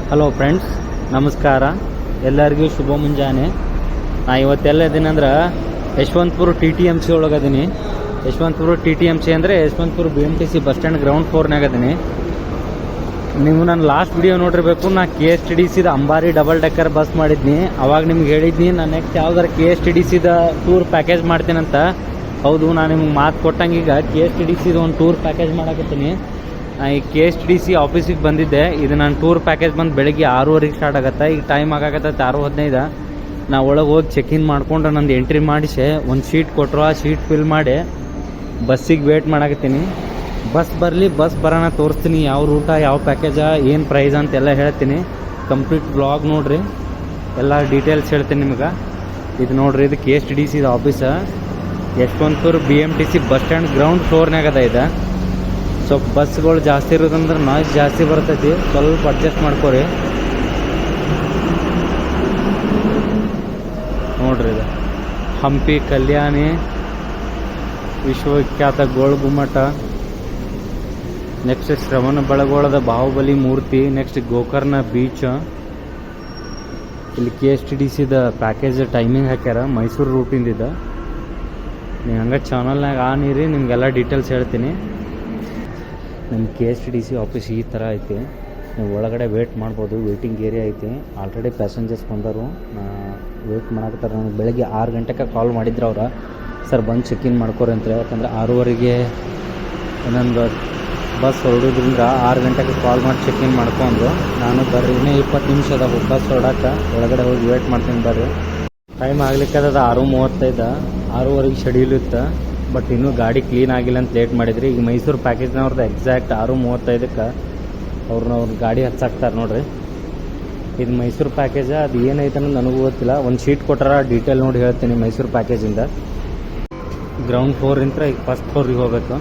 Hello friends, ನಮಸ್ಕಾರ. ಎಲ್ಲರಿಗೂ ಶುಭ ಮುಂಜಾನೆ. ನಾ ಇವತ್ತೆಲ್ಲ ಇದ್ದೀನಂದ್ರೆ ಯಶವಂತಪುರ TTMC ಒಳಗದೀನಿ. ಯಶವಂತಪುರ TTMC ಅಂದರೆ Yeshwanthpur BMTC bus stand ground ಫ್ಲೋರ್ನಾಗ ಅದೀನಿ. ನೀವು ನನ್ನ ಲಾಸ್ಟ್ ವಿಡಿಯೋ ನೋಡಿರಬೇಕು. ನಾ KSTDCದ ಅಂಬಾರಿ ಡಬಲ್ ಡೆಕ್ಕರ್ ಬಸ್ ಮಾಡಿದ್ನಿ. ಅವಾಗ ನಿಮ್ಗೆ ಹೇಳಿದ್ನಿ ನಾನು ನೆಕ್ಸ್ಟ್ ಯಾವ್ದಾರು KSTDCದ ಟೂರ್ ಪ್ಯಾಕೇಜ್ ಮಾಡ್ತೀನಂತ. ಹೌದು, ನಾನು ನಿಮ್ಗೆ ಮಾತು ಕೊಟ್ಟಂಗೆ ಈಗ KSTDCದ ಒಂದು ಟೂರ್ ಪ್ಯಾಕೇಜ್ ಮಾಡಕತ್ತೀನಿ. ಈ KSTDC ಆಫೀಸಿಗೆ ಬಂದಿದ್ದೆ. ಇದು ನಾನು ಟೂರ್ ಪ್ಯಾಕೇಜ್ ಬಂದು ಬೆಳಗ್ಗೆ 6:30 ಸ್ಟಾರ್ಟ್ ಆಗುತ್ತೆ. ಈಗ ಟೈಮ್ ಆಗಾಕತ್ತೈತೆ 6:15. ನಾ ಒಳಗೆ ಹೋಗಿ ಚೆಕ್-ಇನ್ ಮಾಡ್ಕೊಂಡು ನಂದು ಎಂಟ್ರಿ ಮಾಡಿಸಿ ಒಂದು ಶೀಟ್ ಕೊಟ್ಟರು. ಆ ಶೀಟ್ ಫಿಲ್ ಮಾಡಿ ಬಸ್ಸಿಗೆ ವೇಟ್ ಮಾಡಕತ್ತೀನಿ. ಬಸ್ ಬರಲಿ, ಬಸ್ ಬರೋಣ ತೋರಿಸ್ತೀನಿ. ಯಾವ ರೂಟ, ಯಾವ ಪ್ಯಾಕೇಜ, ಏನು ಪ್ರೈಸ್ ಅಂತೆಲ್ಲ ಹೇಳ್ತೀನಿ. ಕಂಪ್ಲೀಟ್ ಬ್ಲಾಗ್ ನೋಡಿರಿ, ಎಲ್ಲ ಡೀಟೇಲ್ಸ್ ಹೇಳ್ತೀನಿ ನಿಮ್ಗೆ. ಇದು ನೋಡಿರಿ, ಇದು KSTDCದ office. Yeshwanthpur BMTC bus stand ground ಫ್ಲೋರ್ನಾಗ ಅದ. ಇದು ಸ್ವಲ್ಪ ಬಸ್ಗಳು ಜಾಸ್ತಿ ಇರೋದಂದ್ರೆ ನಾಯ್ಸ್ ಜಾಸ್ತಿ ಬರ್ತೈತಿ, ಸ್ವಲ್ಪ ಅಡ್ಜಸ್ಟ್ ಮಾಡ್ಕೊರಿ. ನೋಡ್ರಿ, ಇದು ಹಂಪಿ, ಕಲ್ಯಾಣಿ, ವಿಶ್ವವಿಖ್ಯಾತ ಗೋಳ್ ಗುಮ್ಮಟ, ನೆಕ್ಸ್ಟ್ ಶ್ರವಣ ಬೆಳಗೊಳದ ಬಾಹುಬಲಿ ಮೂರ್ತಿ, ನೆಕ್ಸ್ಟ್ ಗೋಕರ್ಣ ಬೀಚ್. ಇಲ್ಲಿ KSTDCದ ಪ್ಯಾಕೇಜ್ ಟೈಮಿಂಗ್ ಹಾಕ್ಯಾರ, ಮೈಸೂರು ರೂಟಿಂದ. ನೀವು ಹಂಗೆ ಚಾನಲ್ನಾಗ ನೀರಿ ನಿಮಗೆಲ್ಲ ಡೀಟೇಲ್ಸ್ ಹೇಳ್ತೀನಿ. ನಮ್ಮ KSTDC ಆಫೀಸ್ ಈ ಥರ ಐತಿ. ನೀವು ಒಳಗಡೆ ವೇಟ್ ಮಾಡ್ಬೋದು, ವೇಟಿಂಗ್ ಏರಿಯಾ ಐತಿ. ಆಲ್ರೆಡಿ ಪ್ಯಾಸೆಂಜರ್ಸ್ ಬಂದರು, ವೇಟ್ ಮಾಡಾಕತ್ತಾರೆ. ನನಗೆ ಬೆಳಗ್ಗೆ 6 ಗಂಟೆಗೆ ಕಾಲ್ ಮಾಡಿದ್ರು ಅವ್ರು, ಸರ್ ಬಂದು ಚೆಕ್-ಇನ್ ಮಾಡ್ಕೊರಿ ಅಂತ. ಯಾಕಂದರೆ 6:30ಗೆ ಇನ್ನೊಂದು ಬಸ್ ಹೊರಡೋದ್ರಿಂದ 6 ಗಂಟೆಗೆ ಕಾಲ್ ಮಾಡಿ ಚೆಕ್-ಇನ್ ಮಾಡ್ಕೊಂಡು ನಾನು ಬರ್ರಿ, ಇನ್ನೇ 20 ನಿಮಿಷ ಅದಾವ ಬಸ್ ಹೊರಡಕ್ಕೆ. ಒಳಗಡೆ ಹೋಗಿ ವೇಟ್ ಮಾಡ್ತೀನಿ ಬರ್ರಿ. ಟೈಮ್ ಆಗ್ಲಿಕ್ಕೆ ಅದ 6:35. 6:30ಗೆ ಶೆಡ್ಯೂಲ್ ಇತ್ತು, ಬಟ್ ಇನ್ನೂ ಗಾಡಿ ಕ್ಲೀನ್ ಆಗಿಲ್ಲ ಅಂತ ಲೇಟ್ ಮಾಡಿದ್ರಿ. ಈಗ ಮೈಸೂರು ಪ್ಯಾಕೇಜ್ನವ್ರದ್ದು ಎಕ್ಸಾಕ್ಟ್ 6:35ಕ್ಕೆ ಅವ್ರ ಗಾಡಿ ಹಚ್ಚಾಕ್ತಾರೆ ನೋಡ್ರಿ. ಇದು ಮೈಸೂರು ಪ್ಯಾಕೇಜ. ಅದು ಏನೈತೆ ಅನ್ನೋದು ನನಗೂ ಗೊತ್ತಿಲ್ಲ. ಒಂದು ಶೀಟ್ ಕೊಟ್ಟಾರ, ಡೀಟೇಲ್ ನೋಡಿ ಹೇಳ್ತೀನಿ ಮೈಸೂರು ಪ್ಯಾಕೇಜಿಂದ. ಗ್ರೌಂಡ್ ಫ್ಲೋರಿಂದ ಈಗ ಫಸ್ಟ್ ಫ್ಲೋರಿಗೆ ಹೋಗ್ಬೇಕು.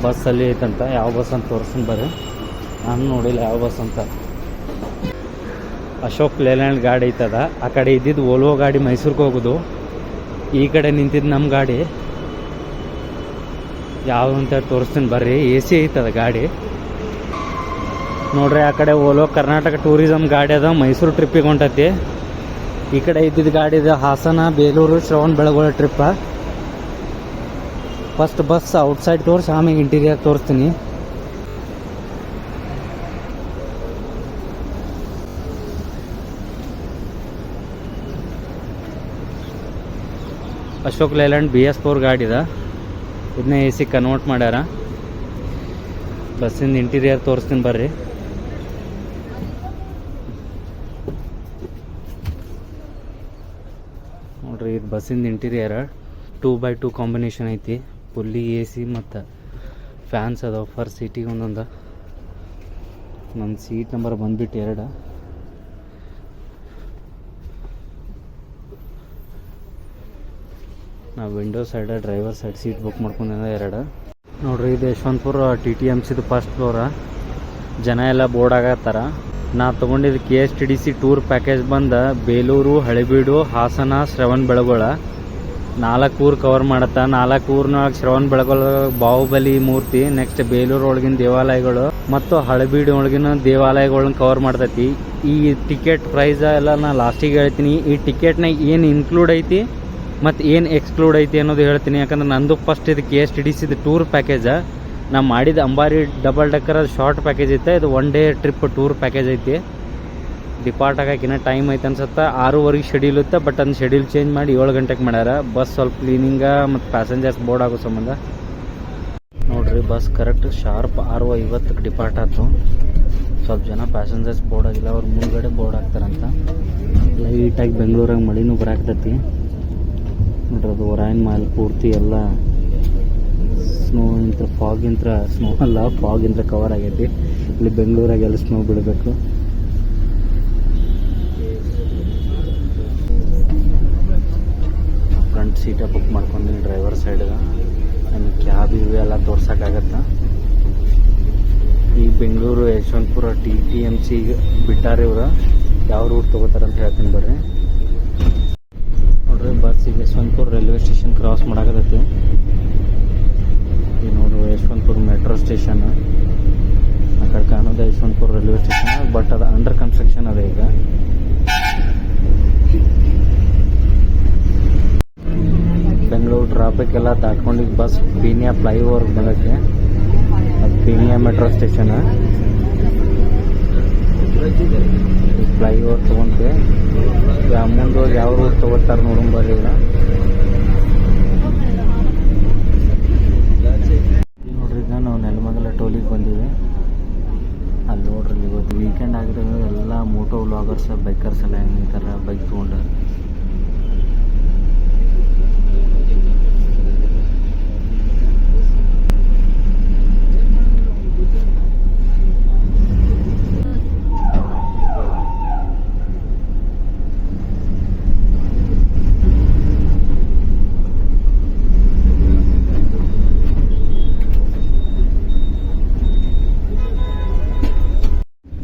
ಬಸ್ ಅಲ್ಲಿ ಐತಂತ, ಯಾವ ಬಸ್ ಅಂತ ತೋರಿಸ್ತೀನಿ ಬರ್ರಿ. ನಾನು ನೋಡಿಲ್ಲ ಯಾವ ಬಸ್ ಅಂತ. ಅಶೋಕ್ ಲೇಲ್ಯಾಂಡ್ ಗಾಡಿ ಐತದ. ಆ ಕಡೆ ಇದ್ದಿದ್ದು ಓಲ್ವೋ ಗಾಡಿ ಮೈಸೂರಿಗೆ ಹೋಗೋದು. ಈ ಕಡೆ ನಿಂತಿದ್ದು ನಮ್ಮ ಗಾಡಿ ಯಾವ ಅಂತ ತೋರಿಸ್ತೀನಿ ಬರ್ರಿ. AC ಐತದ ಗಾಡಿ ನೋಡ್ರಿ. ಆ ಕಡೆ ಓಲೋ ಕರ್ನಾಟಕ ಟೂರಿಸಂ ಗಾಡಿ ಅದ, ಮೈಸೂರು ಟ್ರಿಪ್ಪಿಗೆ ಹೊಂಟೈತಿ. ಈ ಕಡೆ ಇದ್ದಿದ್ದು ಗಾಡಿ ಇದೆ ಹಾಸನ, ಬೇಲೂರು, ಶ್ರವಣ ಬೆಳಗೊಳ ಟ್ರಿಪ್ಪ. ಫಸ್ಟ್ ಬಸ್ ಔಟ್ಸೈಡ್ ತೋರಿಸಿ ಆಮೇಲೆ ಇಂಟೀರಿಯರ್ ತೋರಿಸ್ತೀನಿ. ಅಶೋಕ್ ಲೇಲ್ಯಾಂಡ್ BS4 ಗಾಡಿದ. ಇದನ್ನ AC ಕನ್ವರ್ಟ್ ಮಾಡ್ಯಾರ. ಬಸ್ಸಿಂದ ಇಂಟೀರಿಯರ್ ತೋರಿಸ್ತೀನಿ ಬರ್ರಿ. ನೋಡ್ರಿ, ಇದು ಬಸ್ಸಿಂದ ಇಂಟೀರಿಯರ್ 2x2 ಕಾಂಬಿನೇಷನ್ ಐತಿ. ಫುಲ್ಲಿ AC ಮತ್ತು ಫ್ಯಾನ್ಸ್ ಅದಾವ ಫರ್ ಸೀಟಿಗೆ ಒಂದೊಂದು. ನನ್ನ ಸೀಟ್ ನಂಬರ್ ಬಂದ್ಬಿಟ್ಟು 2. ನಾವು ವಿಂಡೋ ಸೈಡ, ಡ್ರೈವರ್ ಸೈಡ್ ಸೀಟ್ ಬುಕ್ ಮಾಡ್ಕೊಂಡಿದ್ದೆ 2. ನೋಡ್ರಿ, ಇದು ಯಶವಂತಪುರ TTMCದು ಫಸ್ಟ್ ಫ್ಲೋರ. ಜನ ಎಲ್ಲ ಬೋರ್ಡ್ ಆಗತ್ತಾರ. ನಾ ತೊಗೊಂಡಿದ್ದು KSTDC ಟೂರ್ ಪ್ಯಾಕೇಜ್ ಬಂದು ಬೇಲೂರು, ಹಳೆಬೀಡು, ಹಾಸನ, ಶ್ರವಣ ಬೆಳಗೊಳ 4 ಊರು ಕವರ್ ಮಾಡತ್ತ. 4 ಊರಿನೊಳಗೆ ಶ್ರವಣ ಬೆಳಗೊಳ ಬಾಹುಬಲಿ ಮೂರ್ತಿ, ನೆಕ್ಸ್ಟ್ ಬೇಲೂರು ಒಳಗಿನ ದೇವಾಲಯಗಳು ಮತ್ತು ಹಳೆಬೀಡು ಒಳಗಿನ ದೇವಾಲಯಗಳನ್ನ ಕವರ್ ಮಾಡ್ತೈತಿ. ಈ ಟಿಕೆಟ್ ಪ್ರೈಸ್ ಎಲ್ಲ ನಾ ಲಾಸ್ಟಿಗೆ ಹೇಳ್ತೀನಿ. ಈ ಟಿಕೆಟ್ನಾಗ ಏನು ಇನ್ಕ್ಲೂಡ್ ಐತಿ ಮತ್ತು ಏನು ಎಕ್ಸ್ಕ್ಲೂಡ್ ಐತಿ ಅನ್ನೋದು ಹೇಳ್ತೀನಿ. ಯಾಕಂದ್ರೆ ನಂದು ಫಸ್ಟ್ ಇದು KSTDCದು ಟೂರ್ ಪ್ಯಾಕೇಜ. ನಾ ಮಾಡಿದ ಅಂಬಾರಿ ಡಬಲ್ ಡೆಕ್ಕರ್ ಶಾರ್ಟ್ ಪ್ಯಾಕೇಜ್ ಐತೆ. ಇದು 1 ಡೇ ಟ್ರಿಪ್ ಟೂರ್ ಪ್ಯಾಕೇಜ್ ಐತಿ. ಡಿಪಾರ್ಟ್ ಆಗೋಕ್ಕಿನ್ನ ಟೈಮ್ ಐತೆ ಅನ್ಸುತ್ತೆ. 6:30ಗೆ ಶೆಡ್ಯೂಲ್ ಇತ್ತು, ಬಟ್ ಅದನ್ನ ಶೆಡ್ಯೂಲ್ ಚೇಂಜ್ ಮಾಡಿ 7 ಗಂಟೆಗೆ ಮಾಡ್ಯಾರ. ಬಸ್ ಸ್ವಲ್ಪ ಕ್ಲೀನಿಂಗ ಮತ್ತು ಪ್ಯಾಸೆಂಜರ್ಸ್ ಬೋರ್ಡ್ ಆಗೋ ಸಂಬಂಧ. ನೋಡ್ರಿ, ಬಸ್ ಕರೆಕ್ಟ್ ಶಾರ್ಪ್ 6:50ಕ್ಕೆ ಡಿಪಾರ್ಟ್ ಆಯ್ತು. ಸ್ವಲ್ಪ ಜನ ಪ್ಯಾಸೆಂಜರ್ಸ್ ಬೋರ್ಡ್ ಆಗಿಲ್ಲ, ಅವ್ರು ಮುಂದ್ಗಡೆ ಬೋರ್ಡ್ ಆಗ್ತಾರಂತ. ಲೈಟಾಗಿ ಬೆಂಗಳೂರಾಗ ಮಳಿನೂ ಬರಾಕ್ತೈತಿ. ನೋಡ್ರಿ, ಅದು ಒರಾಯನ್ ಮಾಲ್ ಪೂರ್ತಿ ಎಲ್ಲ ಸ್ನೋ ಇಂತ್ರ ಸ್ನೋ ಅಲ್ಲ, ಫಾಗಿಂತ್ರ ಕವರ್ ಆಗೈತಿ. ಇಲ್ಲಿ ಬೆಂಗಳೂರಾಗೆಲ್ಲ ಸ್ನೋ ಬಿಡಬೇಕು. ಫ್ರಂಟ್ ಸೀಟ ಬುಕ್ ಮಾಡ್ಕೊಂಡಿನಿ ಡ್ರೈವರ್ ಸೈಡ್ಗೆ. ನಮಗೆ ಕ್ಯಾಬ್ ಇವೆಲ್ಲ ತೋರ್ಸೋಕ್ಕಾಗತ್ತೆ. ಈ ಬೆಂಗಳೂರು ಯಶವಂತಪುರ TTMC ಬಿಟ್ಟಾರೆ ಇವ್ರು. ಯಾವ ರೂಟ್ ತೊಗೋತಾರಂತ ಹೇಳ್ತೀನಿ ಬರ್ರಿ. ನೋಡ್ರಿ, ಬಸ್ಸಿಗೆ ಯಶವಂತಪುರ ರೈಲ್ವೆ ಸ್ಟೇಷನ್ ಕ್ರಾಸ್ ಮಾಡಾಕತ್ತೈತಿ. ಈ ನೋಡ್ರಿ ಯಶವಂತಪುರ ಮೆಟ್ರೋ ಸ್ಟೇಷನ್. ಆ ಕಡೆ ಕಾಣೋದು ಯಶವಂತಪುರ ರೈಲ್ವೆ ಸ್ಟೇಷನ್. ಬಟ್ ಅದು ದಾಟ್ಕೊಂಡು ಈಗ ಬಸ್ ಪೀನಿಯಾ ಫ್ಲೈಓವರ್ಗೆ ಬಂದಕ್ಕೆ. ಅದು ಪೀನಿಯಾ ಮೆಟ್ರೋ ಸ್ಟೇಷನ್. ಫ್ಲೈಓವರ್ ತೊಗೊಂತೆ ಮುಂದೆ ಹೋಗಿ ಯಾವ ರೂಟ್ ತೊಗೋತಾರೆ ನೋಡಂಬರ್ರಿ. ಈಗ ನೋಡ್ರಿ, ಈಗ ನಾವು ನೆಲಮಂಗಲ ಟೋಲಿಗೆ ಬಂದೀವಿ. ಅಲ್ಲಿ ನೋಡ್ರಿ, ಇವತ್ತು ವೀಕೆಂಡ್ ಆಗಿರೋದ್ರಿಂದ ಎಲ್ಲ ಮೋಟೋ ವ್ಲಾಗರ್ಸ್ ಬೈಕರ್ಸ್ ಎಲ್ಲ ಹೆಂಗೆ ನಿಂತಾರೆ ಬೈಕ್ ತೊಗೊಂಡು.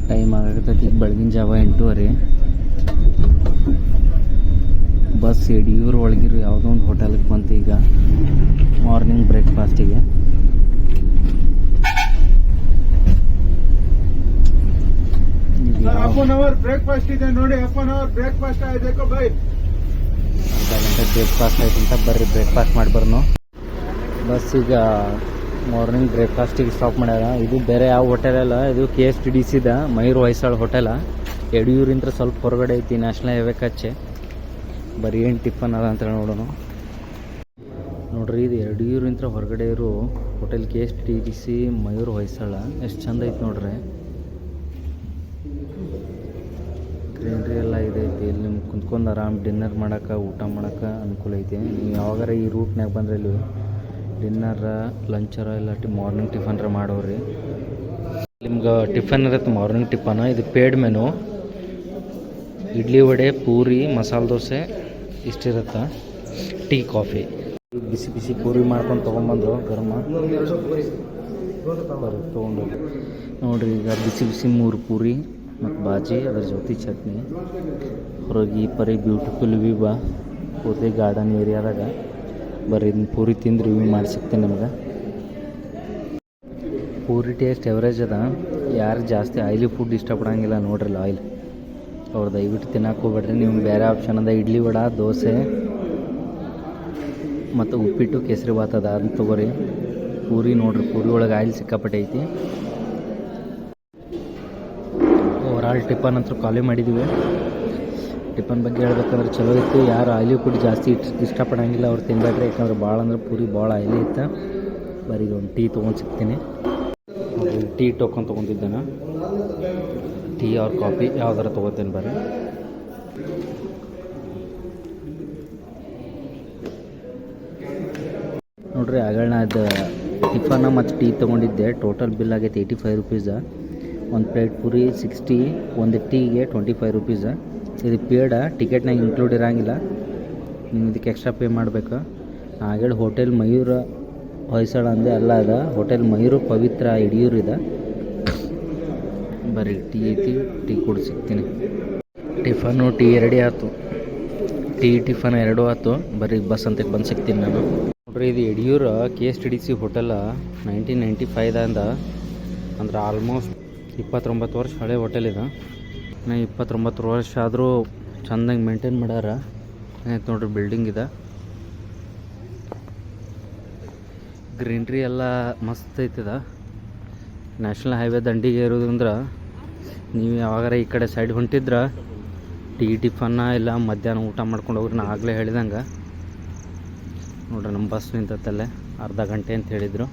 ಟೈಮ್ ಆಗತೈತಿ ಬೆಳಗಿನ ಜಾವ 8:30. ಬಸ್ ಯಡಿಯೂರು ಒಳಗಿರೋ ಯಾವುದೋ ಒಂದು ಹೋಟೆಲ್ಗೆ ಬಂತು ಈಗ ಮಾರ್ನಿಂಗ್ ಬ್ರೇಕ್ಫಾಸ್ಟಿಗೆ. ಬ್ರೇಕ್ಫಾಸ್ಟ್ ಇದೆ ನೋಡಿ, ಬ್ರೇಕ್ಫಾಸ್ಟ್ ಆಯ್ತು ಬೈ. ಅರ್ಧ ಗಂಟೆ ಬ್ರೇಕ್ಫಾಸ್ಟ್ ಆಯ್ತು ಅಂತ ಬರ್ರಿ ಬ್ರೇಕ್ಫಾಸ್ಟ್ ಮಾಡಿ ಬರ್ನು. ಬಸ್ ಈಗ ಮಾರ್ನಿಂಗ್ ಬ್ರೇಕ್ಫಾಸ್ಟಿಗೆ ಸ್ಟಾಪ್ ಮಾಡ್ಯಾರ. ಇದು ಬೇರೆ ಯಾವ ಹೋಟೆಲ್ ಅಲ್ಲ, ಇದು KSTDCದ ಮಯೂರ್ ಹೊಯ್ಸಳ ಹೋಟೆಲ. ಯಡಿಯೂರಿಂದ ಸ್ವಲ್ಪ ಹೊರಗಡೆ ಐತಿ, ನ್ಯಾಷನಲ್ ಹೈವೇ ಕಚ್ಚೆ. ಬರೀ ಏನು ಟಿಫನ್ ಅದ ಅಂತ ನೋಡೋಣ. ನೋಡ್ರಿ, ಇದು ಯಡಿಯೂರಿಂದ ಹೊರಗಡೆ ಇರೋ ಹೋಟೆಲ್ KSTDC ಮಯೂರ್ ಹೊಯ್ಸಳ. ಎಷ್ಟು ಚಂದ ಐತಿ ನೋಡ್ರಿ. ಗ್ರೀನ್ರಿ ಎಲ್ಲ ಇದೈತಿ. ಇಲ್ಲಿ ನಿಮ್ಗೆ ಕುಂತ್ಕೊಂಡು ಆರಾಮ್ ಡಿನ್ನರ್ ಮಾಡೋಕೆ, ಊಟ ಮಾಡೋಕೆ ಅನುಕೂಲ ಐತಿ. ನೀವು ಯಾವಾಗಾರ ಈ ರೂಟ್ನಾಗ ಬಂದ್ರೆ ಇಲ್ಲಿ ಡಿನ್ನರ, ಲಂಚರ ಇಲ್ಲ ಮಾರ್ನಿಂಗ್ ಟಿಫನ್ರ ಮಾಡೋರಿ. ನಿಮ್ಗೆ ಟಿಫನ್ ಇರುತ್ತೆ, ಮಾರ್ನಿಂಗ್ ಟಿಫನ್. ಇದು ಪೇಡ್ ಮೆನು. ಇಡ್ಲಿ, ವಡೆ, ಪೂರಿ, ಮಸಾಲೆ ದೋಸೆ ಇಷ್ಟಿರುತ್ತೆ. Tea, coffee. ಬಿಸಿ ಬಿಸಿ ಪೂರಿ ಮಾಡ್ಕೊಂಡು ತೊಗೊಂಬಂದ್ರು ಗರಮ. ಬರೀ ತೊಗೊಂಡು ನೋಡಿರಿ, ಈಗ ಬಿಸಿ ಬಿಸಿ 3 ಪೂರಿ ಮತ್ತು ಬಾಜಿ, ಅದ್ರ ಜೊತೆ ಚಟ್ನಿ. ಹೊರಗೆ ಈ ಪರಿ ಬ್ಯೂಟಿಫುಲ್ ವ್ಯೂ ಬಾ ಕೂದಲಿ ಗಾರ್ಡನ್ ಏರಿಯಾದಾಗ. ಬರೀ ಇದನ್ನ ಪೂರಿ ತಿಂದು ರಿವ್ಯೂ ಮಾಡಿ ಸಿಗ್ತೀನಿ ನಿಮ್ಗೆ. ಪೂರಿ ಟೇಸ್ಟ್ ಎವರೇಜ್ ಅದ. ಯಾರು ಜಾಸ್ತಿ ಆಯಿಲಿ ಫುಡ್ ಇಷ್ಟಪಡೋಂಗಿಲ್ಲ ನೋಡ್ರಿ ಆಯಿಲ್, ಅವ್ರು ದಯವಿಟ್ಟು ತಿನ್ನಕ್ಕೆ ಹೋಗ್ಬೇಡ್ರಿ. ನೀವು ಬೇರೆ ಆಪ್ಷನ್ ಅದ, ಇಡ್ಲಿ, ವಡ, ದೋಸೆ ಮತ್ತು ಉಪ್ಪಿಟ್ಟು, ಕೇಸರಿ ಬಾತ್ ಅದ, ಅದನ್ನ ತೊಗೋರಿ. ಪೂರಿ ನೋಡ್ರಿ, ಪೂರಿ ಒಳಗೆ ಆಯಿಲ್ ಸಿಕ್ಕಾಪಟ್ಟೆ ಐತಿ. ಓವರಾಲ್ ಟಿಫನ್ ಅಂತೂ ಖಾಲಿ ಮಾಡಿದ್ದೀವಿ. ಟಿಫನ್ ಬಗ್ಗೆ ಹೇಳ್ಬೇಕಂದ್ರೆ ಚಲೋ ಇತ್ತು. ಯಾರು ಆಯಿಲಿ ಫುಡ್ ಜಾಸ್ತಿ ಇಷ್ಟಪಡೋಂಗಿಲ್ಲ ಅವ್ರು ತಿನ್ಬೇಡ್ರಿ, ಯಾಕಂದ್ರೆ ಭಾಳ ಅಂದ್ರೆ ಪೂರಿ ಭಾಳ ಆಯಿಲಿ ಇತ್ತು. ಬರೀ ಒಂದು ಟೀ ತೊಗೊಂಡು ಸಿಗ್ತೀನಿ. ಟೀ ಟೋಕನ್ ತೊಗೊಂಡಿದ್ದೇನೆ. ಟೀ ಆರ್ ಕಾಫಿ ಯಾವ್ದಾರ ತೊಗೋತೇನೆ ಬರ್ರಿ. ನೋಡ್ರಿ, ಆಗಳನ್ನ ಅದು ಟಿಫನ್ನ ಮತ್ತು ಟೀ ತೊಗೊಂಡಿದ್ದೆ. ಟೋಟಲ್ ಬಿಲ್ ಆಗೈತೆ 85 ರೂಪೀಸ. ಒಂದು ಪ್ಲೇಟ್ ಪೂರಿ 60, ಒಂದು ಟೀಗೆ 25 ರೂಪೀಸ. ಇದು ಪೇಡ, ಟಿಕೆಟ್ನಾಗ ಇನ್ಕ್ಲೂಡ್ ಇರೋಂಗಿಲ್ಲ, ನೀವು ಇದಕ್ಕೆ ಎಕ್ಸ್ಟ್ರಾ ಪೇ ಮಾಡಬೇಕು. ಹಾಗೇಳಿ ಹೋಟೆಲ್ ಮಯೂರ ಹೊಯ್ಸಳ ಅಂದೆ ಅಲ್ಲ, ಅದ ಹೋಟೆಲ್ ಮಯೂರು ಪವಿತ್ರ ಯಡಿಯೂರು ಇದೆ. ಬರೀ ಟೀ ಐತಿ, ಟೀ ಕೂಡ ಸಿಗ್ತೀನಿ. ಟಿಫನು ಟೀ ಎರಡೇ ಆಯ್ತು. ಟೀ ಟಿಫನ್ ಎರಡೂ ಆಯ್ತು. ಬರೀ ಬಸ್ ಅಂತ ಬಂದು ಸಿಗ್ತೀನಿ ನಾನು. ನೋಡ್ರಿ, ಇದು ಯಡಿಯೂರು KSTDC ಹೋಟೆಲ 1995ದಿಂದ, ಅಂದ್ರೆ ಆಲ್ಮೋಸ್ಟ್ 29 ವರ್ಷ ಹಳೆ ಹೋಟೆಲ್ ಇದೆ. 29 ವರ್ಷ ಆದರೂ ಚೆಂದಾಗಿ ಮೇಂಟೈನ್ ಮಾಡ್ಯಾರ. ಆಯ್ತು ನೋಡ್ರಿ, ಬಿಲ್ಡಿಂಗ್ ಇದೆ, ಗ್ರೀನ್ರಿ ಎಲ್ಲ ಮಸ್ತ್ ಐತಿದ. ನ್ಯಾಷನಲ್ ಹೈವೇ ದಂಡಿಗೆ ಇರೋದ್ರಿಂದ ನೀವು ಯಾವಾಗಾರ ಈ ಕಡೆ ಸೈಡ್ ಹೊಂಟಿದ್ರೆ ಟೀ ಟಿಫನ್ನ ಇಲ್ಲ ಮಧ್ಯಾಹ್ನ ಊಟ ಮಾಡ್ಕೊಂಡು ಹೋಗ್ರಿ. ನಾ ಆಗಲೇ ಹೇಳಿದಂಗೆ ನೋಡ್ರಿ, ನಮ್ಮ ಬಸ್ ನಿಂತಲ್ಲೇ ಅರ್ಧ ಗಂಟೆ ಅಂತ ಹೇಳಿದರು.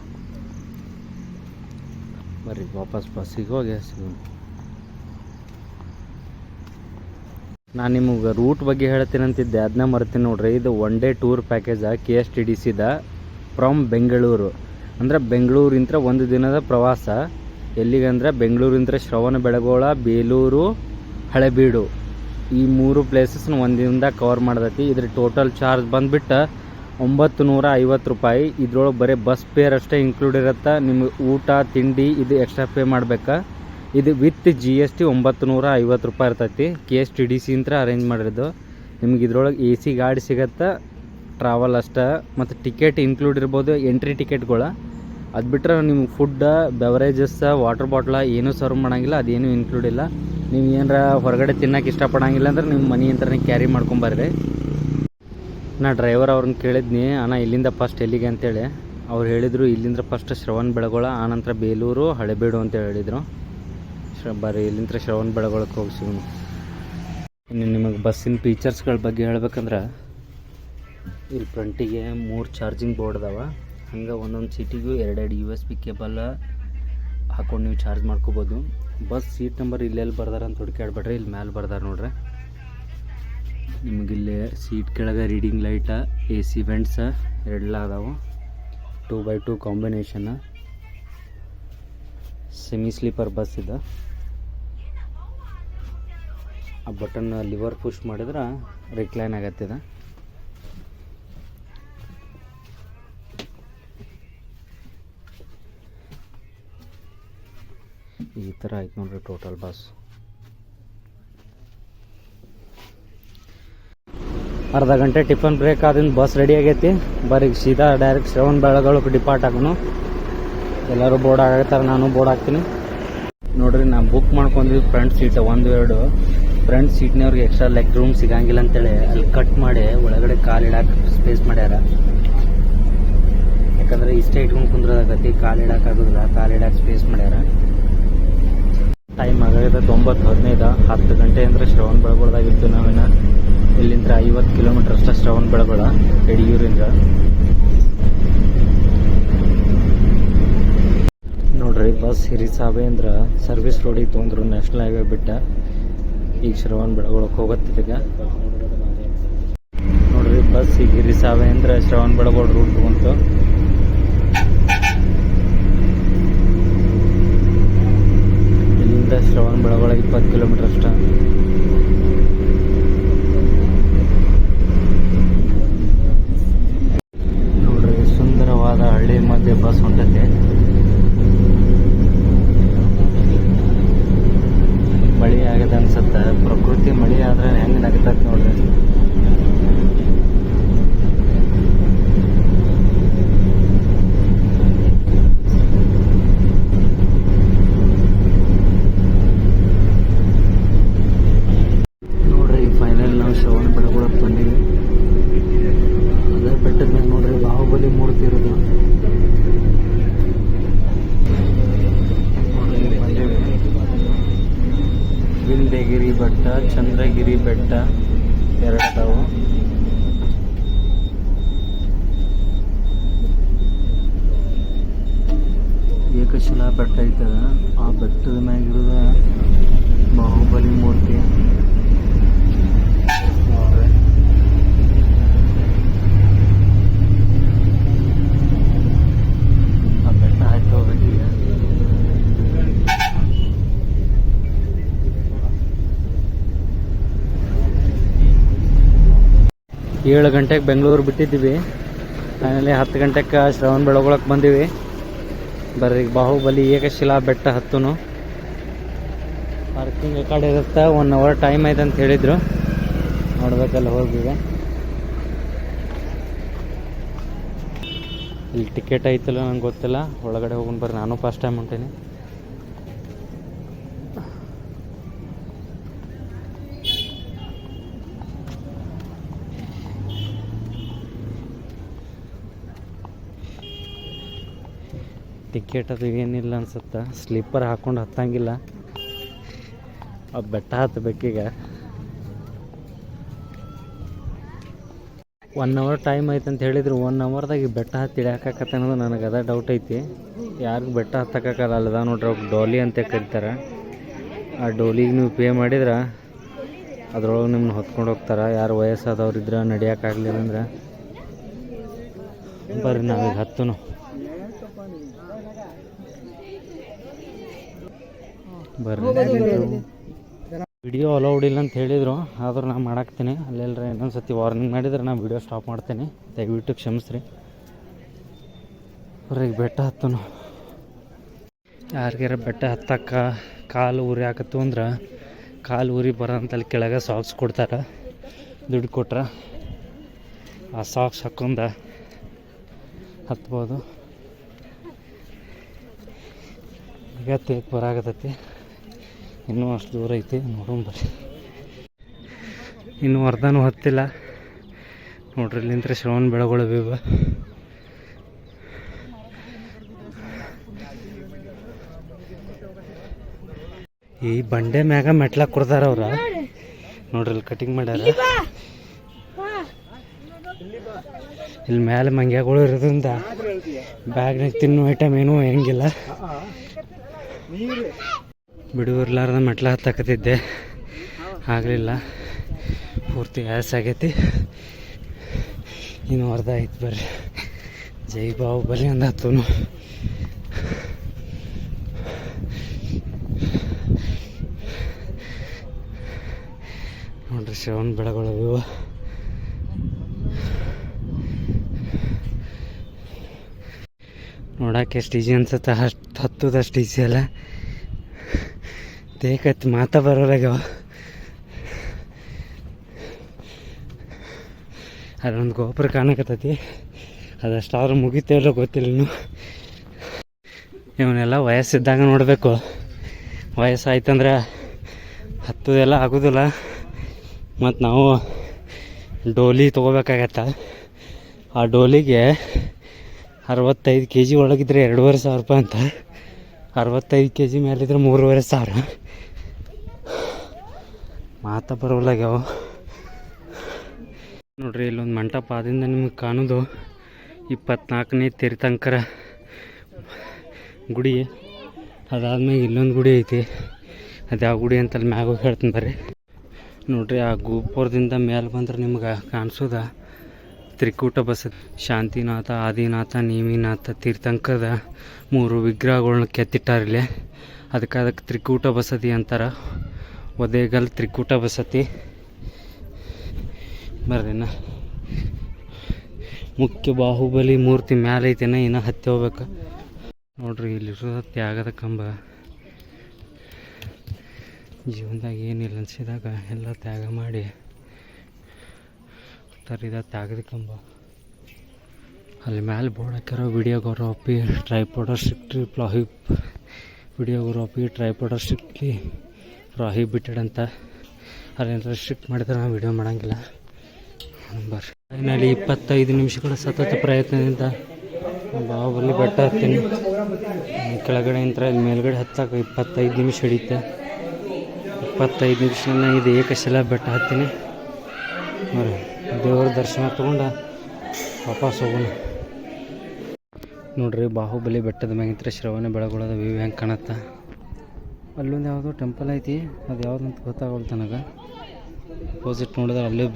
ಬರ್ರಿ ವಾಪಸ್ ಬಸ್ಸಿಗೆ ಹೋಗಿ ಸಿಗೋಣ. ನಾನು ನಿಮಗೆ ರೂಟ್ ಬಗ್ಗೆ ಹೇಳ್ತೀನಿ ಅಂತಿದ್ದೆ, ಅದನ್ನ ಮರ್ತೀನಿ ನೋಡ್ರಿ. ಇದು 1 ಡೇ ಟೂರ್ ಪ್ಯಾಕೇಜ KSTDCದ ಫ್ರಮ್ ಬೆಂಗಳೂರು. ಅಂದರೆ ಬೆಂಗಳೂರಿಂತ 1 ದಿನದ ಪ್ರವಾಸ. ಎಲ್ಲಿಗಂದ್ರೆ ಬೆಂಗಳೂರಿಂತ ಶ್ರವಣಬೆಳಗೊಳ, ಬೇಲೂರು, ಹಳೆಬೀಡು, ಈ 3 ಪ್ಲೇಸಸ್ನ 1 ದಿನದಾಗ ಕವರ್ ಮಾಡ್ದೈತಿ. ಇದ್ರ ಟೋಟಲ್ ಚಾರ್ಜ್ ಬಂದುಬಿಟ್ಟು 950 ರೂಪಾಯಿ. ಇದ್ರೊಳಗೆ ಬರೀ ಬಸ್ ಫೇರ್ ಅಷ್ಟೇ ಇನ್ಕ್ಲೂಡ್ ಇರುತ್ತೆ. ನಿಮಗೆ ಊಟ ತಿಂಡಿ ಇದು ಎಕ್ಸ್ಟ್ರಾ ಪೇ ಮಾಡಬೇಕಾ. ಇದು ವಿತ್ GST 950 ರೂಪಾಯಿ ಇರ್ತೈತಿ. KSTDC ಅಂತ ಅರೇಂಜ್ ಮಾಡಿರೋದು. ನಿಮ್ಗೆ ಇದ್ರೊಳಗೆ AC ಗಾಡಿ ಸಿಗತ್ತೆ, ಟ್ರಾವೆಲ್ ಅಷ್ಟೇ, ಮತ್ತು ಟಿಕೆಟ್ ಇನ್ಕ್ಲೂಡ್ ಇರ್ಬೋದು, ಎಂಟ್ರಿ ಟಿಕೆಟ್ಗಳು. ಅದು ಬಿಟ್ಟರೆ ನಿಮ್ಗೆ ಫುಡ್, ಬೆವರೇಜಸ್, ವಾಟರ್ ಬಾಟ್ಲ ಏನೂ ಸರ್ವ್ ಮಾಡೋಂಗಿಲ್ಲ, ಅದೇನೂ ಇನ್ಕ್ಲೂಡ್ ಇಲ್ಲ. ನೀವು ಏನಾರ ಹೊರಗಡೆ ತಿನ್ನೋಕೆ ಇಷ್ಟಪಡೋಂಗಿಲ್ಲ ಅಂದ್ರೆ ನಿಮ್ಮ ಮನೆ ಅಂತನೇ ಕ್ಯಾರಿ ಮಾಡ್ಕೊಂಬರ್ರಿ. ನಾ ಡ್ರೈವರ್ ಅವ್ರನ್ನ ಕೇಳಿದ್ನಿ ಅಣ್ಣ ಇಲ್ಲಿಂದ ಫಸ್ಟ್ ಎಲ್ಲಿಗೆ ಅಂತೇಳಿ. ಅವ್ರು ಹೇಳಿದರು ಇಲ್ಲಿಂದ ಫಸ್ಟ್ ಶ್ರವಣ ಬೆಳಗೊಳ, ಆನಂತರ ಬೇಲೂರು, ಹಳೆಬೀಡು ಅಂತ ಹೇಳಿದರು. ಬರ್ರಿ ಇಲ್ಲಿಂದ ಶ್ರವಣ ಬೆಳಗೊಳಕ್ಕೆ ಹೋಗಿ ಸಿಗೋಣ. ಇನ್ನು ನಿಮಗೆ ಬಸ್ಸಿನ ಫೀಚರ್ಸ್ಗಳ ಬಗ್ಗೆ ಹೇಳ್ಬೇಕಂದ್ರೆ ಇಲ್ಲಿ ಫ್ರಂಟಿಗೆ 3 ಚಾರ್ಜಿಂಗ್ ಬೋರ್ಡ್ ಅದಾವೆ. ಹಂಗೆ ಒಂದೊಂದು ಸೀಟಿಗೂ 2 USB ಕೇಬಲ್ ಹಾಕೊಂಡು ನೀವು ಚಾರ್ಜ್ ಮಾಡ್ಕೋಬೋದು. ಬಸ್ ಸೀಟ್ ನಂಬರ್ ಇಲ್ಲೆಲ್ಲಿ ಬರ್ದಾರ ಅಂತ ಹುಡುಕಾಡ್ಬೇಡ್ರಿ, ಇಲ್ಲಿ ಮ್ಯಾಲೆ ಬರ್ದಾರ ನೋಡ್ರಿ. ನಿಮಗಿಲ್ಲಿ ಸೀಟ್ ಕೆಳಗೆ ರೀಡಿಂಗ್ ಲೈಟ, AC ವೆಂಟ್ಸ ಎಲ್ಲ ಅದಾವೆ. 2x2 combination semi sleeper bus ಇದೆ. ಆ ಬಟನ್ ಲಿವರ್ ಪುಷ್ ಮಾಡಿದ್ರೆ ರಿಕ್ಲೈನ್ ಆಗತ್ತಿದೆ. ಈ ಥರ ಆಯ್ತು ನೋಡ್ರಿ ಟೋಟಲ್ ಬಸ್. ಅರ್ಧ ಗಂಟೆ ಟಿಫನ್ ಬ್ರೇಕ್ ಆದಿಂದ ಬಸ್ ರೆಡಿ ಆಗೈತಿ. ಬರೀ ಸೀದಾ ಡೈರೆಕ್ಟ್ ಶ್ರವಣ ಬೆಳಗೊಳಕ್ಕೆ ಡಿಪಾರ್ಟ್ ಆಗೋನು. ಎಲ್ಲರೂ ಬೋರ್ಡ್ ಆಗತ್ತಾರೆ, ನಾನು ಬೋರ್ಡ್ ಹಾಕ್ತೀನಿ ನೋಡ್ರಿ. ನಾ ಬುಕ್ ಮಾಡ್ಕೊಂಡಿದ್ದು ಫ್ರಂಟ್ ಸೀಟ್ 1-2. ಫ್ರಂಟ್ ಸೀಟ್ನವ್ರಿಗೆ ಎಕ್ಸ್ಟ್ರಾ ಲೆಗ್ ರೂಮ್ ಸಿಗಂಗಿಲ್ಲ ಅಂತೇಳಿ ಅಲ್ಲಿ ಕಟ್ ಮಾಡಿ ಒಳಗಡೆ ಕಾಲು ಇಡಕ್ಕೆ ಸ್ಪೇಸ್ ಮಾಡ್ಯಾರ. ಯಾಕಂದ್ರೆ ಇಷ್ಟೇ ಇಟ್ಕೊಂಡು ಕುಂದ್ರದಾಗತಿ, ಕಾಲು ಇಡೋಕ್ಕಾಗೋದಿಲ್ಲ, ಕಾಲು ಇಡಕ್ಕೆ ಸ್ಪೇಸ್ ಮಾಡ್ಯಾರ. ಟೈಮ್ ಆಗಿದೆ 9:15. 10 ಗಂಟೆ ಅಂದರೆ ಶ್ರವಣ ಬೆಳಗೊಳದಾಗಿತ್ತು. ನಾವೇನ ಇಲ್ಲಿಂದ 50 ಕಿಲೋಮೀಟರ್ ಅಷ್ಟೇ ಶ್ರವಣ ಬೆಳಗೊಳ ಯಡಿಯೂರಿಂದ. ನೋಡ್ರಿ ಬಸ್ ಹಿರಿಸಾವೆ ಅಂದ್ರೆ ಸರ್ವಿಸ್ ರೋಡಿಗೆ ತೊಗೊಂಡ್ರು, ನ್ಯಾಷನಲ್ ಹೈವೇ ಬಿಟ್ಟ. ಈಗ ಶ್ರವಣ ಬೆಳಗೊಳಕ್ಕೆ ಹೋಗತ್ತಿದೀಗ ನೋಡ್ರಿ. ಬಸ್ ಈಗ ಹಿರಿಸಾವೆ ಅಂದ್ರೆ ಶ್ರವಣ ಬೆಳಗೊಳ ರೂಟ್ ಬಂತು. ಇಲ್ಲಿಂದ ಶ್ರವಣ ಬೆಳಗೊಳ 20 ಕಿಲೋಮೀಟರ್ ಅಷ್ಟೇ. ನೋಡ್ರಿ ಸುಂದರವಾದ ಹಳ್ಳಿ ಮಧ್ಯೆ ಬಸ್ ಹೊಂಟೈತೆ. ಮಳೆ ಆಗದ ಅನ್ಸುತ್ತೆ. ಪ್ರಕೃತಿ ಮಳೆ ಆದ್ರೆ ಹೆಂಗೆ ನಗತೈತೆ ನೋಡ್ರಿ. ನೋಡ್ರಿ ಫೈನಲ್ ನಾವು ಶ್ರವಣ ಬೆಳಗೊಳಕ್ಕೆ ಬಂದೀವಿ. ಅದೇ ಬೆಟ್ಟದ ಮೇಲೆ ನೋಡ್ರಿ ಬಾಹುಬಲಿ ಮೂರ್ತಿ ಇರೋದು. ವಿಂಧ್ಯಗಿರಿ ಬೆಟ್ಟ, ಚಂದ್ರಗಿರಿ ಬೆಟ್ಟ 2 ಅದಾವು. ಏಕಶಿಲಾ ಬೆಟ್ಟ ಐತದ. ಆ ಬೆಟ್ಟದ ಮ್ಯಾಗಿರೋದ ಬಾಹುಬಲಿ ಮೂರ್ತಿ. ಆ ಬೆಟ್ಟ ಹತ್ತಿ ಹೋಗ್ಬೇಕೀಗ. 7 ಗಂಟೆಗೆ ಬೆಂಗಳೂರು ಬಿಟ್ಟಿದ್ದೀವಿ. ಆಮೇಲೆ 10 ಗಂಟೆಗೆ ಶ್ರವಣ ಬೆಳಗೊಳಕ್ಕೆ ಬಂದೀವಿ. ಬರ್ರಿ ಬಾಹುಬಲಿ ಏಕಶಿಲಾ ಬೆಟ್ಟ ಹತ್ತುನು. ಪಾರ್ಕಿಂಗ್ ಆ ಕಡೆ ಇರುತ್ತೆ. 1 ಅವರ್ ಟೈಮ್ ಐತೆ ಅಂತ ಹೇಳಿದ್ರು. ನೋಡ್ಬೇಕಲ್ಲ ಹೋಗಿವೆ. ಇಲ್ಲಿ ಟಿಕೆಟ್ ಐತಲ್ಲ ನಂಗೆ ಗೊತ್ತಿಲ್ಲ. ಒಳಗಡೆ ಹೋಗೋಣ ಬರ್ರಿ, ನಾನು ಫಸ್ಟ್ ಟೈಮ್ ಹೊಂಟೀನಿ. ಟಿಕೆಟ್ ಅದು ಏನಿಲ್ಲ ಅನ್ಸುತ್ತೆ. ಸ್ಲೀಪರ್ ಹಾಕೊಂಡು ಹತ್ತಂಗಿಲ್ಲ. ಆ ಬೆಟ್ಟ ಹತ್ತಬೇಕೀಗ. 1 ಅವರ್ ಟೈಮ್ ಐತೆ ಅಂತ ಹೇಳಿದ್ರು. 1 ಅವರ್ದಾಗ ಬೆಟ್ಟ ಹತ್ತಿ ಇಳಿಯಾಕತ್ತೆ ಅನ್ನೋದು ನನಗೆ ಅದ ಡೌಟ್ ಐತಿ. ಯಾರಿಗೂ ಬೆಟ್ಟ ಹತ್ತಕ್ಕಾಗಲ್ಲ. ಅಲ್ಲದ ನೋಡ್ರಿ ಅವ್ರು ಡೋಲಿ ಅಂತ ಕರೀತಾರೆ. ಆ ಡೋಲಿಗೆ ನೀವು ಪೇ ಮಾಡಿದ್ರೆ ಅದ್ರೊಳಗೆ ನಿಮ್ಮನ್ನ ಹೊತ್ಕೊಂಡು ಹೋಗ್ತಾರೆ. ಯಾರು ವಯಸ್ಸಾದವ್ರಿದ್ರೆ ನಡೆಯೋಕ್ಕಾಗಲಿಲ್ಲ ಅಂದ್ರೆ. ಬರ್ರಿ ನಾವೀಗ ಹತ್ತುನು. ಬರ್ರಿ ವಿಡಿಯೋ ಅಲೌಡ್ ಇಲ್ಲ ಅಂತ ಹೇಳಿದರು, ಆದರೂ ನಾನು ಮಾಡಾಕ್ತೀನಿ. ಅಲ್ಲೆಲ್ಲರ ಇನ್ನೊಂದು ಸತಿ ವಾರ್ನಿಂಗ್ ಮಾಡಿದ್ರೆ ನಾನು ವಿಡಿಯೋ ಸ್ಟಾಪ್ ಮಾಡ್ತೀನಿ. ದಯವಿಟ್ಟು ಕ್ಷಮಿಸ್ರಿ. ಹೊರಗೆ ಬೆಟ್ಟ ಹತ್ತನು. ಯಾರಿಗಾರ ಬೆಟ್ಟ ಹತ್ತಕ್ಕೆ ಕಾಲು ಉರಿ ಹಾಕತ್ತು ಅಂದ್ರೆ ಕಾಲು ಉರಿ ಬರೋಂತಲ್ಲಿ ಕೆಳಗೆ ಸಾಕ್ಸ್ ಕೊಡ್ತಾರೆ. ದುಡ್ಡು ಕೊಟ್ರೆ ಆ ಸಾಕ್ಸ್ ಹಾಕ್ಕೊಂಡು ಹತ್ಬೋದು. ಈಗ ತೇಕ್ ಬರಾಕತ್ತೈತಿ. ಇನ್ನೂ ಅಷ್ಟು ದೂರ ಐತಿ, ನೋಡೋಣ ಬರ್ರಿ. ಇನ್ನೂ ಅರ್ಧನೂ ಹತ್ತಿಲ್ಲ. ನೋಡ್ರಿ ಇಲ್ಲಿಂದ ಶ್ರವಣ ಬೆಳಗೊಳ ವ್ಯೂ. ಈ ಬಂಡೆ ಮ್ಯಾಗ ಮೆಟ್ಲಾಕ್ ಕೊಡ್ತಾರ ಅವ್ರ. ನೋಡ್ರಿ ಇಲ್ಲಿ ಕಟಿಂಗ್ ಮಾಡ್ಯಾರ. ಇಲ್ಲಿ ಮೇಲೆ ಮಂಗ್ಯಾಗಳು ಇರೋದ್ರಿಂದ ಬ್ಯಾಗ್ನಾಗ ತಿನ್ನೋ ಐಟಮ್ ಏನೂ ಹೆಂಗಿಲ್ಲ. ಬಿಡುವಿರ್ಲಾರ್ದ ಮೆಟ್ಲ ಹತ್ತಕತ್ತಿದ್ದೆ, ಆಗಲಿಲ್ಲ. ಪೂರ್ತಿ ಗ್ಯಾಸ್ ಆಗೈತಿ. ಇನ್ನು ಅರ್ಧ ಐತಿ ಬರ್ರಿ. ಜೈ ಬಾಹುಬಲಿ ಅಂದ ಹತ್ತೂನು. ನೋಡ್ರಿ ಶ್ರವಣ ಬೆಳಗೊಳ ವ್ಯೂ. ನೋಡಕ್ಕೆ ಎಷ್ಟು ಈಜಿ ಅನ್ಸುತ್ತೆ, ಅಷ್ಟು ಹತ್ತದಷ್ಟು ಈಜಿ ಅಲ್ಲ. ತೇಕತ್ತು ಮಾತಾ ಬರೋಲಾಗ್ಯಾವ. ಅದೊಂದು ಗೋಪುರ ಕಾಣಕತ್ತೈತಿ, ಅದಷ್ಟಾದ್ರೂ ಮುಗಿತೇವಲ್ಲ ಗೊತ್ತಿಲ್ಲ ಇನ್ನು. ಇವನ್ನೆಲ್ಲ ವಯಸ್ಸಿದ್ದಾಗ ನೋಡಬೇಕು. ವಯಸ್ಸಾಯ್ತಂದ್ರೆ ಹತ್ತದೆಲ್ಲ ಆಗೋದಿಲ್ಲ. ಮತ್ತು ನಾವು ಡೋಲಿ ತೊಗೋಬೇಕಾಗತ್ತ. ಆ ಡೋಲಿಗೆ 65 kg ಒಳಗಿದ್ರೆ 2,500 ರೂಪಾಯಿ ಅಂತ. 65 kg ಮೇಲಿದ್ರೆ 3,500. ಮಾತಾ ಬರೋಲಾಗ್ಯಾವ. ನೋಡ್ರಿ ಇಲ್ಲೊಂದು ಮಂಟಪ ಆದಿಂದ ನಿಮಗೆ ಕಾಣೋದು 24ನೇ ತೀರ್ಥಂಕರ ಗುಡಿ. ಅದಾದ್ಮೇಲೆ ಇಲ್ಲೊಂದು ಗುಡಿ ಐತಿ. ಅದು ಯಾವ ಗುಡಿ ಅಂತ ಅಲ್ಲಿ ಮ್ಯಾಗ ಹೋಗಿ ಹೇಳ್ತೀನಿ ಬರ್ರಿ. ನೋಡ್ರಿ ಆ ಗೋಪುರದಿಂದ ಮೇಲೆ ಬಂದ್ರೆ ನಿಮ್ಗೆ ಕಾಣಿಸೋದ ತ್ರಿಕೂಟ ಬಸದಿ. ಶಾಂತಿನಾಥ, ಆದಿನಾಥ, ನೇಮಿನಾಥ ತೀರ್ಥಂಕರದ 3 ವಿಗ್ರಹಗಳನ್ನ ಕೆತ್ತಿಟ್ಟಾರಿಲ್ಲಿ. ಅದಕ್ಕೆ ತ್ರಿಕೂಟ ಬಸದಿ ಅಂತಾರೆ. ಒದೇಗಲ್ ತ್ರಿಕೂಟ ಬಸತಿ. ಬರ್ರಿನ ಮುಖ್ಯ ಬಾಹುಬಲಿ ಮೂರ್ತಿ ಮ್ಯಾಲೆ ಐತೆನ, ಇನ್ನು ಹತ್ತಿ ಹೋಗ್ಬೇಕು. ನೋಡ್ರಿ ಇಲ್ಲಿರೋ ತ್ಯಾಗದ ಕಂಬ. ಜೀವನದಾಗ ಏನಿಲ್ಲ ಅನ್ಸಿದಾಗ ಎಲ್ಲ ತ್ಯಾಗ ಮಾಡಿ ತರಿದ ತ್ಯಾಗದ ಕಂಬ. ಅಲ್ಲಿ ಮ್ಯಾಲೆ ಬೋರ್ಡ್ ಹಾಕ್ಯಾರೋ videography tripod or strictly videography tripod or strictly prohibited ಅಂತ. ಅದೇನಾದ್ರು ಸ್ಟ್ರಿಕ್ಟ್ ಮಾಡಿದ್ರೆ ನಾವು ವಿಡಿಯೋ ಮಾಡೋಂಗಿಲ್ಲ. ಬರ್ರಿ ಫೈನಲಿ 25 ನಿಮಿಷಗಳ ಸತತ ಪ್ರಯತ್ನದಿಂದ ಬಾಹುಬಲಿ ಬೆಟ್ಟ ಹತ್ತೀನಿ. ಕೆಳಗಡೆ ಇಂತ್ರ ಇಲ್ಲಿ ಮೇಲ್ಗಡೆ ಹತ್ತಕ್ಕೆ 25 ನಿಮಿಷ ಹಿಡಿಯುತ್ತೆ. 25 ನಿಮಿಷನ ಇದು ಏಕಶಿಲಾ ಬೆಟ್ಟ ಹತ್ತೀನಿ. ಬರ್ರಿ ದೇವರ ದರ್ಶನ ತೊಗೊಂಡು ವಾಪಸ್ ಹೋಗೋಣ. ನೋಡ್ರಿ ಬಾಹುಬಲಿ ಬೆಟ್ಟದ ಮ್ಯಾಗಿಂತ್ರ ಶ್ರವಣ ಬೆಳಗೊಳದ ವ್ಯೂ ಹೆಂಗೆ ಕಾಣುತ್ತೆ. ಅಲ್ಲೊಂದು ಯಾವುದೋ ಟೆಂಪಲ್ ಐತಿ, ಅದು ಯಾವುದಂತ ಗೊತ್ತಾಗಲ್ಲ ನನಗೆ. ಅಪೋಸಿಟ್ ನೋಡಿದ್ರೆ ಅಲ್ಲಿ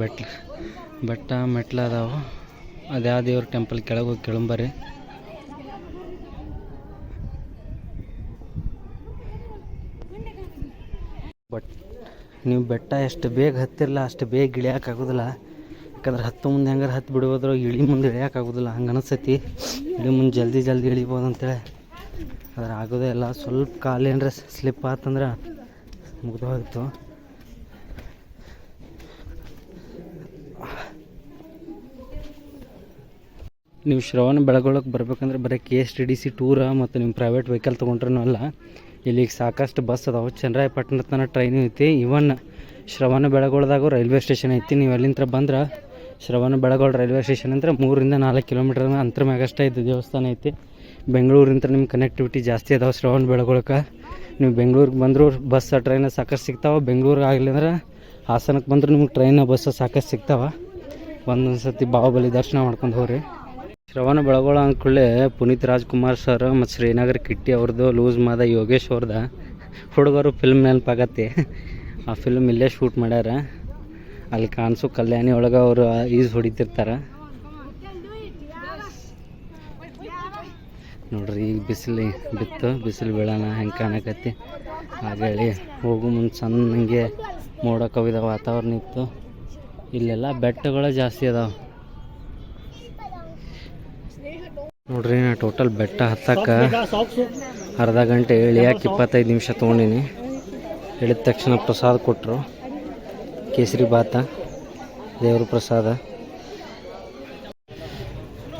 ಬೆಟ್ಟ ಮೆಟ್ಲ ಅದಾವೆ. ಅದು ಯಾವ ದೇವ್ರ ಟೆಂಪಲ್ ಕೆಳಗೆ ಹೋಗಿ ಕೇಳಂಬರ್ರಿ. ಬಟ್ ನೀವು ಬೆಟ್ಟ ಎಷ್ಟು ಬೇಗ ಹತ್ತಿರಲ್ಲ ಅಷ್ಟು ಬೇಗ ಇಳಿಯೋಕ್ಕಾಗೋದಿಲ್ಲ. ಯಾಕಂದ್ರೆ ಹತ್ತು ಮುಂದೆ ಹೆಂಗಾರೆ ಹತ್ತು ಬಿಡ್ಬೋದ್ರ ಇಳಿ ಮುಂದೆ ಇಳಿಯೋಕ್ಕಾಗೋದಿಲ್ಲ. ಹಂಗೆ ಅನಿಸ್ತೈತಿ. ಇಳಿ ಮುಂದೆ ಜಲ್ದಿ ಇಳಿಬೋದು ಅಂತೇಳಿ. ಅದ್ರ ಆಗೋದೇ ಇಲ್ಲ. ಸ್ವಲ್ಪ ಕಾಲು ಏನರ ಸ್ಲಿಪ್ ಆತಂದ್ರೆ ಮುಗ್ದು ಹೋಗಿತ್ತು. ನೀವು ಶ್ರವಣ ಬೆಳಗೊಳಕ್ಕೆ ಬರ್ಬೇಕಂದ್ರೆ ಬರೀ KSTDC ಟೂರ ಮತ್ತು ನಿಮ್ಮ ಪ್ರೈವೇಟ್ ವೆಹಿಕಲ್ ತೊಗೊಂಡ್ರೂ ಅಲ್ಲ. ಇಲ್ಲಿಗೆ ಸಾಕಷ್ಟು ಬಸ್ ಅದಾವೆ. ಚನ್ನರಾಯಪಟ್ಟಣ ತನಕ ಟ್ರೈನು ಐತಿ. ಇವನ್ ಶ್ರವಣ ಬೆಳಗೊಳದಾಗೂ ರೈಲ್ವೆ ಸ್ಟೇಷನ್ ಐತಿ. ನೀವು ಅಲ್ಲಿಂದ ಬಂದ್ರೆ ಶ್ರವಣ ಬೆಳಗೊಳ ರೈಲ್ವೆ ಸ್ಟೇಷನ್ ಅಂದರೆ 3 ರಿಂದ 4 ಕಿಲೋಮೀಟರ್ ಅಂತರ ಮ್ಯಾಗಷ್ಟೇ ಐತಿ. ದೇವಸ್ಥಾನ ಐತಿ. ಬೆಂಗಳೂರಿಂದ ನಿಮ್ಮ ಕನೆಕ್ಟಿವಿಟಿ ಜಾಸ್ತಿ ಅದಾವೆ ಶ್ರವಣ ಬೆಳಗೊಳಕ್ಕೆ. ನೀವು ಬೆಂಗಳೂರಿಗೆ ಬಂದರೂ ಬಸ್ ಟ್ರೈನ ಸಾಕಷ್ಟು ಸಿಗ್ತಾವೆ. ಬೆಂಗಳೂರಿಗೆ ಆಗಲಿ ಅಂದ್ರೆ ಹಾಸನಕ್ಕೆ ಬಂದರೂ ನಿಮ್ಗೆ ಟ್ರೈನ ಬಸ್ ಸಾಕಷ್ಟು ಸಿಗ್ತಾವೆ. ಒಂದೊಂದು ಸರ್ತಿ ಬಾಹುಬಲಿ ದರ್ಶನ ಮಾಡ್ಕೊಂಡು ಹೋಗ್ರಿ. ಶ್ರವಣ ಬೆಳಗೊಳ ಅಂದ್ಕೊಳ್ಳೆ ಪುನೀತ್ ರಾಜ್ಕುಮಾರ್ ಸರ್ ಮತ್ತು ಶ್ರೀನಗರ್ ಕಿಟ್ಟಿ ಅವ್ರದ್ದು, ಲೂಸ್ ಮಾದ ಯೋಗೇಶ್ ಅವ್ರದ್ದು ಹುಡುಗರು ಫಿಲ್ಮ್ ನೆನಪಾಗತ್ತೆ. ಆ ಫಿಲ್ಮ್ ಇಲ್ಲೇ ಶೂಟ್ ಮಾಡ್ಯಾರ. ಅಲ್ಲಿ ಕಾಣಿಸೋ ಕಲ್ಯಾಣಿ ಒಳಗೆ ಅವರು ಈಜು ಹೊಡಿತಿರ್ತಾರೆ. ನೋಡ್ರಿ ಈಗ ಬಿಸಿಲು ಬೀಳೋಣ ಹೆಂಗೆ ಕಾಣಕತ್ತಿ. ಹಾಗೇಳಿ ಹೋಗು ಮುಂದೆ ಸಣ್ಣಂಗೆ ಮೋಡ ಕವಿದ ವಾತಾವರಣ ಇತ್ತು. ಇಲ್ಲೆಲ್ಲ ಬೆಟ್ಟಗಳು ಜಾಸ್ತಿ ಅದಾವೆ. ನೋಡ್ರಿ ನಾ ಟೋಟಲ್ ಬೆಟ್ಟ ಹತ್ತಕ್ಕೆ ಅರ್ಧ ಗಂಟೆ, ಇಳಿಯಕ್ಕೆ 25 ನಿಮಿಷ ತೊಗೊಂಡಿನಿ. ಇಳಿದ ತಕ್ಷಣ ಪ್ರಸಾದ ಕೊಟ್ಟರು. ಕೇಸರಿ ಭಾತ ದೇವ್ರ ಪ್ರಸಾದ.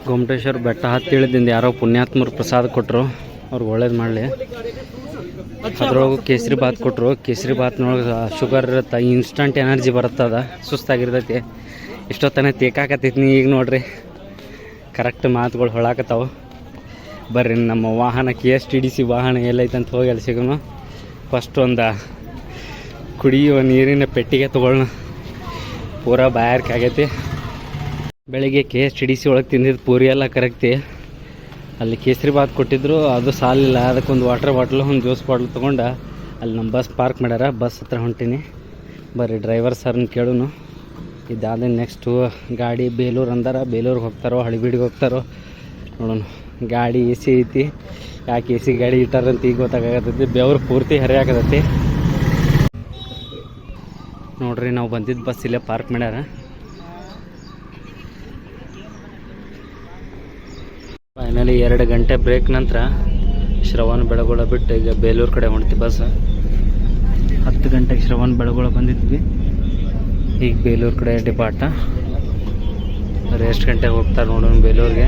ಗೊಮ್ಮಟೇಶ್ವರ ಬೆಟ್ಟ ಹತ್ತಿ ಇಳಿದಿಂದ ಯಾರೋ ಪುಣ್ಯಾತ್ಮರು ಪ್ರಸಾದ ಕೊಟ್ಟರು. ಅವ್ರಿಗೆ ಒಳ್ಳೇದು ಮಾಡಲಿ. ಅದ್ರೊಳಗೆ ಕೇಸರಿ ಬಾತ್ ಕೊಟ್ಟರು. ಕೇಸರಿ ಬಾತ್ನೊಳಗೆ ಶುಗರ್ ಇರುತ್ತೆ, ಇನ್ಸ್ಟಂಟ್ ಎನರ್ಜಿ ಬರುತ್ತದ, ಸುಸ್ತಾಗಿರ್ತೈತಿ. ಇಷ್ಟೊತ್ತನೇ ತೇಕಾಕತ್ತೈತಿ. ಈಗ ನೋಡ್ರಿ ಕರೆಕ್ಟ್ ಮಾತುಗಳು ಹೊಳಾಕತ್ತಾವ. ಬರ್ರಿ ನಮ್ಮ ವಾಹನ KSTDC ವಾಹನ ಎಲ್ಲೈತೆ ಅಂತ ಹೋಗಿ ಅಲ್ಲಿ ಸಿಗೋಣ. ಫಸ್ಟ್ ಒಂದು ಕುಡಿಯುವ ನೀರಿನ ಪೆಟ್ಟಿಗೆ ತೊಗೊಳ್ಳೋಣ. ಪೂರಾ ಬಾಯಾರಿಕೆ ಆಗೈತಿ. ಬೆಳಿಗ್ಗೆ KSTDC ಒಳಗೆ ತಿಂದಿದ್ದು ಪೂರಿ ಎಲ್ಲ ಕರೆಕ್ಟಿ. ಅಲ್ಲಿ ಕೇಸರಿ ಬಾತ್ ಕೊಟ್ಟಿದ್ರು, ಅದು ಸಾಲಿಲ್ಲ. ಅದಕ್ಕೊಂದು ವಾಟರ್ ಬಾಟ್ಲು, ಒಂದು ಜ್ಯೂಸ್ ಬಾಟ್ಲ್ ತೊಗೊಂಡು ಅಲ್ಲಿ ನಮ್ಮ ಬಸ್ ಪಾರ್ಕ್ ಮಾಡ್ಯಾರ. ಬಸ್ ಹತ್ರ ಹೊಂಟೀನಿ. ಬರ್ರಿ ಡ್ರೈವರ್ ಸರ್ನ ಕೇಳೋನು. ಇದಾದ ನೆಕ್ಸ್ಟು ಗಾಡಿ ಬೇಲೂರು ಅಂದಾರ. ಬೇಲೂರಿಗೆ ಹೋಗ್ತಾರೋ ಹಳಿಬೀಡಿಗೆ ಹೋಗ್ತಾರೋ ನೋಡೋಣ. ಗಾಡಿ AC ಐತಿ. ಯಾಕೆ AC ಗಾಡಿ ಇಟ್ಟಾರಂತ ಈಗ ಗೊತ್ತಾಗತ್ತೈತಿ. ಬೆವರು ಪೂರ್ತಿ ಹರಿಯಾಕತೈತಿ. ನೋಡ್ರಿ ನಾವು ಬಂದಿದ್ದ ಬಸ್ ಇಲ್ಲೇ ಪಾರ್ಕ್ ಮಾಡ್ಯಾರ. ಫೈನಲಿ 2 ಗಂಟೆ ಬ್ರೇಕ್ ನಂತರ ಶ್ರವಣ ಬೆಳಗೊಳ ಬಿಟ್ಟು ಈಗ ಬೇಲೂರು ಕಡೆ ಹೊಂಟ್ತಿ ಬಸ್. 10 ಗಂಟೆಗೆ ಶ್ರವಣ ಬೆಳಗೊಳ ಬಂದಿದ್ವಿ. ಈಗ ಬೇಲೂರು ಕಡೆ ಡಿಪಾರ್ಟ. ಎಷ್ಟು ಗಂಟೆಗೆ ಹೋಗ್ತಾರೆ ನೋಡೋಣ ಬೇಲೂರಿಗೆ.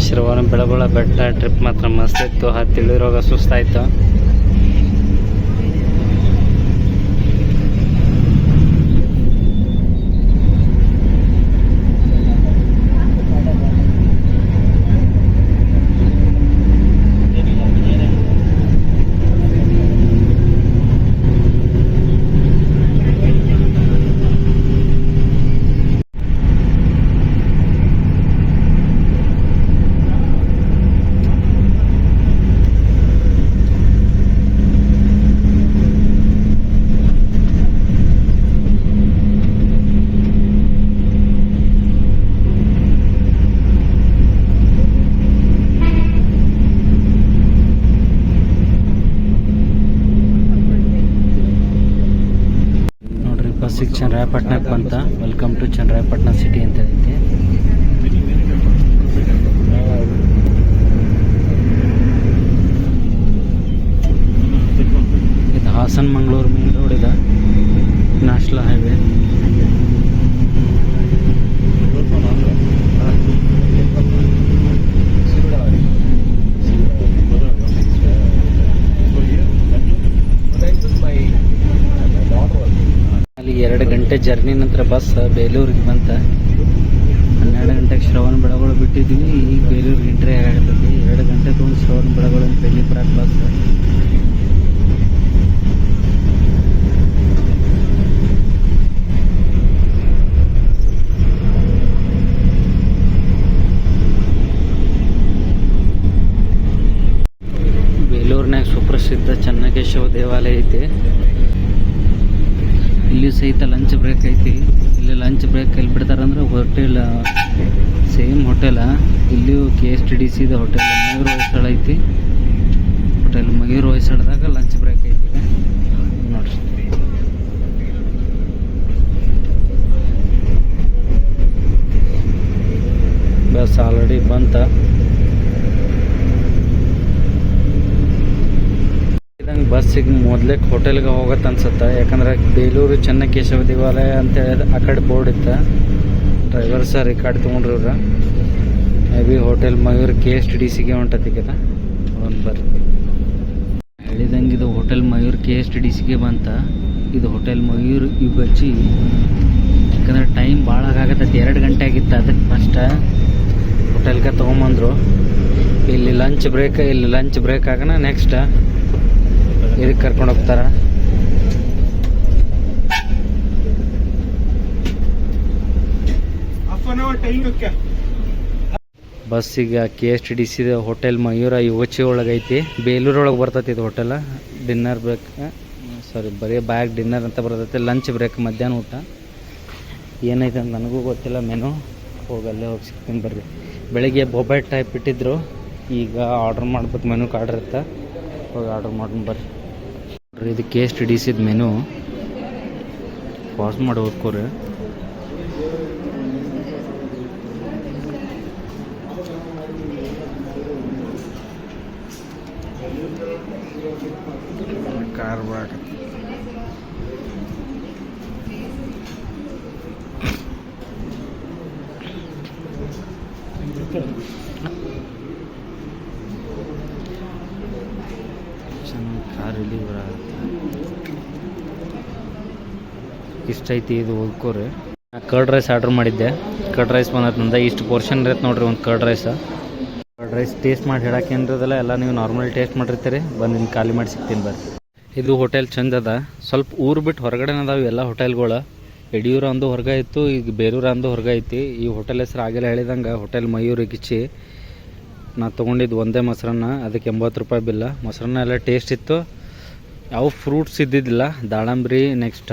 ಶ್ರವಣ ಬೆಳಗೊಳ ಬೆಟ್ಟ ಟ್ರಿಪ್ ಮಾತ್ರ ಮಸ್ತ್ ಇತ್ತು. ಹತ್ತಿಳಿರೋಗ ಸುಸ್ತಾಯ್ತು. ಬಸ್ಸಿಗೆ ಚನ್ನರಾಯಪಟ್ಟಣಕ್ಕೆ ಬಂತ. ವೆಲ್ಕಮ್ ಟು ಚನ್ನರಾಯಪಟ್ಟಣ ಸಿಟಿ ಅಂತ ಐತಿ. ಇದು ಹಾಸನ ಮಂಗಳೂರು ಮೇನ್ ರೋಡ್ ಇದೆ. National highway. ಅಲ್ಲಿ 2 ಗಂಟೆ ಜರ್ನಿ ನಂತರ ಬಸ್ ಬೇಲೂರಿಗೆ ಬಂತ. 12 ಗಂಟೆಗೆ ಶ್ರವಣ ಬೆಳಗೊಳ ಬಿಟ್ಟಿದ್ವಿ. ಈಗ ಬೇಲೂರಿಗೆ ಎಂಟ್ರಿ ಆಗತ್ತೈತಿ. 2 ಗಂಟೆ ತೊಗೊಂಡು ಶ್ರವಣ ಬೆಳಗೊಳ ಅಂತ ಬೆಲ್ಲಿ ಬರಕ್ಕೆ ಬಸ್. ಬೇಲೂರಿನಾಗ ಸುಪ್ರಸಿದ್ಧ ಚೆನ್ನಕೇಶವ ದೇವಾಲಯ ಐತಿ. ಇಲ್ಲಿ ಸಹಿತ ಲಂಚ್ ಬ್ರೇಕ್ ಐತಿ. ಇಲ್ಲಿ ಲಂಚ್ ಬ್ರೇಕ್ ಎಲ್ಲಿ ಬಿಡ್ತಾರಂದ್ರೆ ಹೋಟೆಲ್, ಸೇಮ್ ಹೋಟೆಲ. ಇಲ್ಲಿಯೂ KSTDC ಹೋಟೆಲ್ ಮಯೂರ್ ಹೊಯ್ಸಳ ಐತಿ. ಹೋಟೆಲ್ ಮಯೂರ್ ಹೊಯ್ಸಳದಾಗ ಲಂಚ್ ಬ್ರೇಕ್ ಐತಿ. ನೋಡ್ರಿ ಬಸ್ ಆಲ್ರೆಡಿ ಬಂತ. ಬಸ್ಸಿಗೆ ಮೊದಲೇ ಹೋಟೆಲ್ಗೆ ಹೋಗತ್ತೆ ಅನ್ಸುತ್ತೆ. ಯಾಕಂದ್ರೆ ಬೇಲೂರು ಚೆನ್ನಕೇಶವ ದೇವಾಲಯ ಅಂತೇಳಿ ಆ ಕಡೆ ಬೋರ್ಡ್ ಇತ್ತು. ಡ್ರೈವರ್ ಸರ್ ಈ ಕಡೆ ತೊಗೊಂಡ್ರಿ ಇವ್ರ. ಮೇ ಬಿ ಹೋಟೆಲ್ ಮಯೂರ್ KSTDCಗೆ ಹೊಂಟತಿಗೆದ. ಒಂದು ಬರ್ರಿ ಹೇಳಿದಂಗೆ ಇದು ಹೋಟೆಲ್ ಮಯೂರ್ KSTDCಗೆ ಬಂತ. ಇದು ಹೋಟೆಲ್ ಮಯೂರ್ ಯುಗಚಿ. ಯಾಕಂದ್ರೆ ಟೈಮ್ ಭಾಳ ಆಗತ್ತೈತಿ. 2 ಗಂಟೆ ಆಗಿತ್ತು. ಅದಕ್ಕೆ ಫಸ್ಟ್ ಹೋಟೆಲ್ಗೆ ತೊಗೊಂಬಂದರು. ಇಲ್ಲಿ ಲಂಚ್ ಬ್ರೇಕ್ ಆಗೋಣ ನೆಕ್ಸ್ಟ್ ಇದಕ್ಕೆ ಕರ್ಕೊಂಡು ಹೋಗ್ತಾರ. ಬಸ್ಸಿಗೆ KSTDC ಹೋಟೆಲ್ ಮಯೂರ ಯುವಚಿ ಒಳಗೈತಿ. ಬೇಲೂರೊಳಗೆ ಬರ್ತೈತಿ ಇದು ಹೋಟೆಲ್. ಡಿನ್ನರ್ ಬ್ರೇಕ್, ಬರೀ ಬ್ಯಾಗ್ ಡಿನ್ನರ್ ಅಂತ ಬರ್ತೈತಿ. ಲಂಚ್ ಬ್ರೇಕ್ ಮಧ್ಯಾಹ್ನ ಊಟ ಏನೈತೆ ಅಂತ ನನಗೂ ಗೊತ್ತಿಲ್ಲ. ಮೆನು ಹೋಗಲ್ಲೇ ಹೋಗಿ ಸಿಗ್ತೀನಿ ಬರ್ರಿ. ಬೆಳಿಗ್ಗೆ ಬೊಬೈಟ್ ಟೈಪ್ ಇಟ್ಟಿದ್ರು. ಈಗ ಆರ್ಡ್ರ್ ಮಾಡ್ಬೇಕು. ಮೆನು ಕಾರ್ಡ್ ಇರುತ್ತೆ, ಹೋಗಿ ಆರ್ಡ್ರ್ ಮಾಡೋಣ ಬರ್ರಿ. ಇದು KSTDC ಮೆನು. ಪಾಸ್ ಮಾಡಿ ಓದ್ಕೋರಿ. ಕಾರ್ವಾಡ ಇಷ್ಟ ಐತಿ ಇದು ಉಳ್ಕೋರಿ. ಕರ್ಡ್ ರೈಸ್ ಆರ್ಡ್ರ್ ಮಾಡಿದ್ದೆ. ಕರ್ಡ್ ರೈಸ್ ಬಂದೈತೆ ನಂದ. ಇಷ್ಟು ಪೋರ್ಷನ್ ಇರತ್ತೆ ನೋಡ್ರಿ ಒಂದು curd rice. Curd rice taste ಮಾಡಿ ಹೇಳಕ್ಕೆ ಏನಿರೋದಲ್ಲ, ಎಲ್ಲ ನೀವು ನಾರ್ಮಲ್ ಟೇಸ್ಟ್ ಮಾಡಿರ್ತೀರಿ. ಬಂದು ನಿಮ್ಗೆ ಖಾಲಿ ಮಾಡಿ ಸಿಗ್ತೀನಿ ಬರ್ರಿ. ಇದು ಹೋಟೆಲ್ ಚಂದ ಅದ. ಸ್ವಲ್ಪ ಊರು ಬಿಟ್ಟು ಹೊರಗಡೆ ಅದಾವೆ ಎಲ್ಲ ಹೋಟೆಲ್ಗಳು. ಯಡಿಯೂರ ಅಂದು ಹೊರಗೆ ಇತ್ತು, ಈಗ ಬೇಲೂರು ಅಂದು ಹೊರಗೆ ಐತಿ. ಈ ಹೋಟೆಲ್ ಹೆಸರು ಆಗಿಲ್ಲ ಹೇಳಿದಂಗೆ ಹೋಟೆಲ್ ಮಯೂರ್ ಗಿಚ್ಚಿ. ನಾ ತೊಗೊಂಡಿದ್ದು ಒಂದೇ ಮೊಸರನ್ನ, ಅದಕ್ಕೆ 80 ರೂಪಾಯಿ ಬಿಲ್ಲ. ಮೊಸರನ್ನ ಎಲ್ಲ ಟೇಸ್ಟ್ ಇತ್ತು. ಯಾವ ಫ್ರೂಟ್ಸ್ ಇದ್ದಿದ್ದಿಲ್ಲ. ದಾಳಂಬ್ರಿ ನೆಕ್ಸ್ಟ್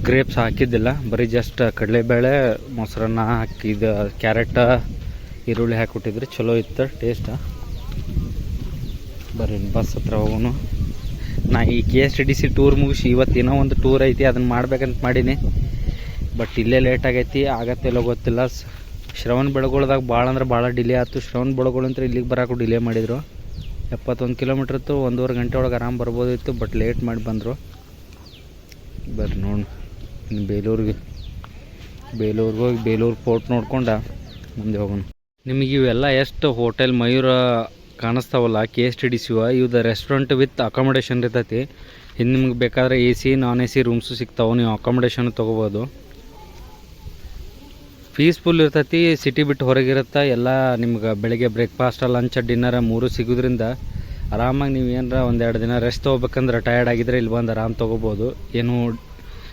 ಗ್ರೇಪ್ಸ್ ಹಾಕಿದ್ದಿಲ್ಲ. ಬರೀ ಜಸ್ಟ್ ಕಡಲೆಬೇಳೆ ಮೊಸರನ್ನ ಹಾಕಿದ, ಕ್ಯಾರೆಟ್ ಈರುಳ್ಳಿ ಹಾಕಿಕೊಟ್ಟಿದ್ರಿ. ಚಲೋ ಇತ್ತು ಟೇಸ್ಟ್. ಬರ್ರಿ ಬಸ್ ಹತ್ರ ಹೋಗೋನು. ನಾ ಈ KSTDC ಟೂರ್ ಮುಗಿಸಿ ಇವತ್ತು ಏನೋ ಒಂದು ಟೂರ್ ಐತಿ, ಅದನ್ನು ಮಾಡ್ಬೇಕಂತ ಮಾಡೀನಿ. ಬಟ್ ಇಲ್ಲೇ ಲೇಟ್ ಆಗೈತಿ, ಆಗತ್ತೆಲ್ಲೋ ಗೊತ್ತಿಲ್ಲ. ಶ್ರವಣ ಬೆಳಗೊಳದಾಗ ಭಾಳ ಅಂದ್ರೆ ಭಾಳ ಡಿಲೇ ಆಯ್ತು. ಶ್ರವಣ ಬೆಳಗೊಳ ಅಂತ ಇಲ್ಲಿಗೆ ಬರೋಕ್ಕೂ ಡಿಲೇ ಮಾಡಿದರು. 71 ಕಿಲೋಮೀಟ್ರ್ ಇತ್ತು. 1.5 ಗಂಟೆ ಒಳಗೆ ಆರಾಮ್ ಬರ್ಬೋದಿತ್ತು, ಬಟ್ ಲೇಟ್ ಮಾಡಿ ಬಂದರು. ಬರ್ರಿ ನೋಡಿ ಇನ್ನು ಬೇಲೂರಿಗೆ ಹೋಗಿ ಬೇಲೂರು ಫೋರ್ಟ್ ನೋಡ್ಕೊಂಡು ಮುಂದೆ ಹೋಗೋಣ. ನಿಮಗೆ ಇವೆಲ್ಲ ಎಷ್ಟು ಹೋಟೆಲ್ ಮಯೂರ ಕಾಣಿಸ್ತಾವಲ್ಲ KSTDC ಇವ್ದು ರೆಸ್ಟೋರೆಂಟ್ ವಿತ್ ಅಕಾಮಡೇಷನ್ ಇರ್ತೈತಿ. ಇನ್ನು ನಿಮ್ಗೆ ಬೇಕಾದ್ರೆ AC ನಾನ್ AC ರೂಮ್ಸು ಸಿಗ್ತಾವೆ. ನೀವು ಅಕಾಮಡೇಷನ್ ತೊಗೋಬೋದು. ಪೀಸ್ಫುಲ್ ಇರ್ತೈತಿ. ಸಿಟಿ ಬಿಟ್ಟು ಹೊರಗಿರುತ್ತೆ ಎಲ್ಲ. ನಿಮ್ಗೆ ಬೆಳಗ್ಗೆ ಬ್ರೇಕ್ಫಾಸ್ಟ್ ಲಂಚ್ ಡಿನ್ನರ್ 3 ಸಿಗೋದ್ರಿಂದ ಆರಾಮಾಗಿ ನೀವು ಏನಾರ 1-2 ದಿನ ರೆಸ್ಟ್ ತೊಗೋಬೇಕಂದ್ರೆ ಟಯರ್ಡ್ ಆಗಿದ್ರೆ ಇಲ್ಲಿ ಬಂದು ಆರಾಮ್ ತೊಗೋಬೋದು. ಏನು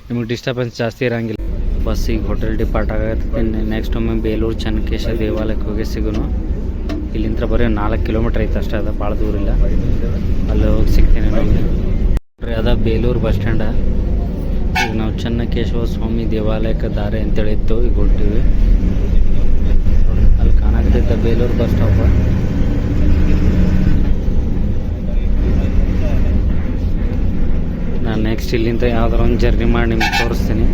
ನಿಮಗೆ ಡಿಸ್ಟರ್ಬೆನ್ಸ್ ಜಾಸ್ತಿ ಇರೋಂಗಿಲ್ಲ. ಬಸ್ ಈಗ ಹೋಟೆಲ್ ಡಿಪಾರ್ಟ್ ಆಗತ್ತೆ. ನೆಕ್ಸ್ಟ್ ಒಮ್ಮೆ ಬೇಲೂರು ಚೆನ್ನಕೇಶ್ವರ ದೇವಾಲಯಕ್ಕೆ ಹೋಗಿ ಸಿಗೋನು. ಇಲ್ಲಿಂದ ಬರೀ 4 ಕಿಲೋಮೀಟ್ರ್ ಐತೆ ಅಷ್ಟೇ, ಅದ ಭಾಳ ದೂರ ಇಲ್ಲ. ಅಲ್ಲಿ ಹೋಗಿ ಸಿಗ್ತೀನಿ ನಮಗೆ. ಅದ ಬೇಲೂರು ಬಸ್ ಸ್ಟ್ಯಾಂಡ. ಈಗ ನಾವು ಚೆನ್ನಕೇಶವ ಸ್ವಾಮಿ ದೇವಾಲಯಕ್ಕೆ ದಾರಿ ಅಂತೇಳಿ ಇತ್ತು, ಈಗ ಹೊರ್ತೀವಿ. ಅಲ್ಲಿ ಕಾಣಾಗ್ತಿದ್ದ ಬೇಲೂರು ಬಸ್ ಸ್ಟಾಪ್. ನಾನು ನೆಕ್ಸ್ಟ್ ಇಲ್ಲಿಂದ ಯಾವ್ದಾರ ಒಂದು ಜರ್ನಿ ಮಾಡಿ ನಿಮ್ಗೆ ತೋರಿಸ್ತೀನಿ.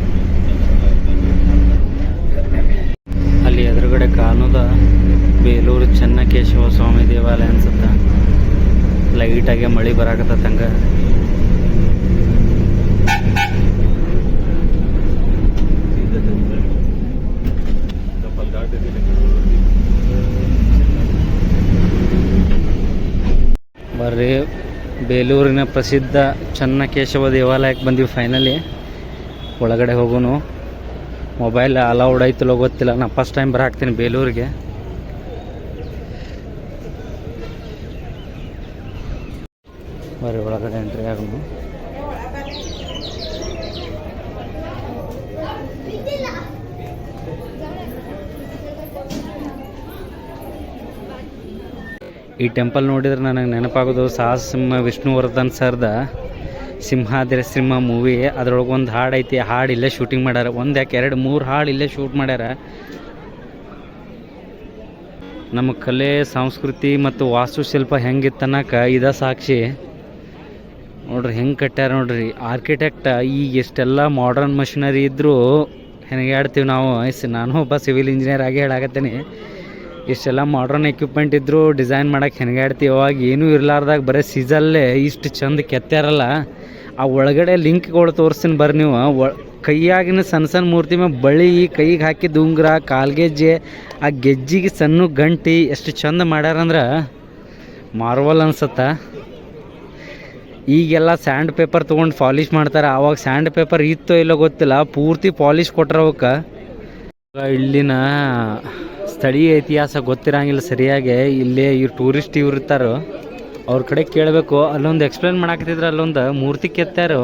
ಅಲ್ಲಿ ಎದುರುಗಡೆ ಕಾಣೋದ ಬೇಲೂರು ಚೆನ್ನಕೇಶವ ಸ್ವಾಮಿ ದೇವಾಲಯ ಅನ್ಸುತ್ತೆ. ಲೈಟಾಗೆ ಮಳೆ ಬರಾಕತ್ತಂಗ. ಬರ್ರಿ ಬೇಲೂರಿನ ಪ್ರಸಿದ್ಧ ಚೆನ್ನಕೇಶವ ದೇವಾಲಯಕ್ಕೆ ಬಂದೀವಿ ಫೈನಲಿ. ಒಳಗಡೆ ಹೋಗೋನು. ಮೊಬೈಲ್ ಅಲೌಡ್ ಐತಲ್ಲೋ ಗೊತ್ತಿಲ್ಲ. ನಾನು ಫಸ್ಟ್ ಟೈಮ್ ಬರಾಕ್ತೀನಿ ಬೇಲೂರಿಗೆ. ಬರ್ರಿ ಒಳಗಡೆ ಎಂಟ್ರಿ ಆಗೋನು. ಈ ಟೆಂಪಲ್ ನೋಡಿದ್ರೆ ನನಗೆ ನೆನಪಾಗೋದು ಸಾಹಸ ಸಿಂಹ ವಿಷ್ಣುವರ್ಧನ್ ಸರ್ದ ಸಿಂಹಾದ್ರಿ ಸಿಂಹ ಮೂವಿ. ಅದ್ರೊಳಗೆ ಒಂದು ಹಾಡು ಐತಿ. ಹಾಡು ಇಲ್ಲೇ ಶೂಟಿಂಗ್ ಮಾಡ್ಯಾರ. 1 ಯಾಕೆ 2 3 ಹಾಡು ಇಲ್ಲೇ ಶೂಟ್ ಮಾಡ್ಯಾರ. ನಮ್ಮ ಕಲೆ ಸಂಸ್ಕೃತಿ ಮತ್ತು ವಾಸ್ತುಶಿಲ್ಪ ಹೆಂಗಿತ್ತನ್ನಕ್ಕೆ ಇದ ಸಾಕ್ಷಿ. ನೋಡ್ರಿ ಹೆಂಗೆ ಕಟ್ಟ್ಯಾರ ನೋಡ್ರಿ. ಆರ್ಕಿಟೆಕ್ಟ್ ಈಗ ಎಷ್ಟೆಲ್ಲ ಮಾಡ್ರನ್ ಮಷಿನರಿ ಇದ್ದರೂ ಹೆಣಗಾಡ್ತೀವಿ ನಾವು. ನಾನು ಒಬ್ಬ ಸಿವಿಲ್ ಇಂಜಿನಿಯರ್ ಆಗಿ ಹೇಳಾಕತ್ತೀನಿ. ಇಷ್ಟೆಲ್ಲ ಮಾಡ್ರನ್ ಎಕ್ವಿಪ್ಮೆಂಟ್ ಇದ್ದರೂ ಡಿಸೈನ್ ಮಾಡೋಕ್ಕೆ ಹೆಣಗಾಡ್ತೀವಿ. ಅವಾಗ ಏನೂ ಇರಲಾರ್ದಾಗ ಬರೀ ಸೀಸಲ್ಲೇ ಇಷ್ಟು ಚಂದ ಕೆತ್ತಾರಲ್ಲ. ಆ ಒಳಗಡೆ ಲಿಂಕ್ಗಳು ತೋರಿಸ್ತೀನಿ ಬರ್ರಿ ನೀವು. ಕೈಯಾಗಿನ ಸಣ್ಣ ಸಣ್ಣ ಮೂರ್ತಿ ಮೇಲೆ ಬಳಿ, ಕೈಗೆ ಹಾಕಿದ ಉಂಗುರ, ಕಾಲ್ಗೆಜ್ಜೆ, ಆ ಗೆಜ್ಜಿಗೆ ಸಣ್ಣ ಗಂಟಿ ಎಷ್ಟು ಚಂದ ಮಾಡ್ಯಾರಂದ್ರೆ ಮಾರ್ವಲ್ ಅನ್ಸತ್ತ. ಈಗೆಲ್ಲ ಸ್ಯಾಂಡ್ ಪೇಪರ್ ತೊಗೊಂಡು ಪಾಲಿಷ್ ಮಾಡ್ತಾರೆ. ಆವಾಗ ಸ್ಯಾಂಡ್ ಪೇಪರ್ ಇತ್ತೋ ಇಲ್ಲೋ ಗೊತ್ತಿಲ್ಲ, ಪೂರ್ತಿ ಪಾಲಿಷ್ ಕೊಟ್ರ ಅವಕ್ಕೆ. ಇಲ್ಲಿನ ಸ್ಥಳೀಯ ಇತಿಹಾಸ ಗೊತ್ತಿರಂಗಿಲ್ಲ ಸರಿಯಾಗಿ. ಇಲ್ಲೇ ಇವ್ರು ಟೂರಿಸ್ಟ್ ಇವ್ರು ಇರ್ತಾರೋ ಅವ್ರ ಕಡೆ ಕೇಳಬೇಕು. ಅಲ್ಲೊಂದು ಎಕ್ಸ್ಪ್ಲೇನ್ ಮಾಡಾಕತ್ತಿದ್ರು. ಅಲ್ಲೊಂದು ಮೂರ್ತಿ ಕೆತ್ತಾರು.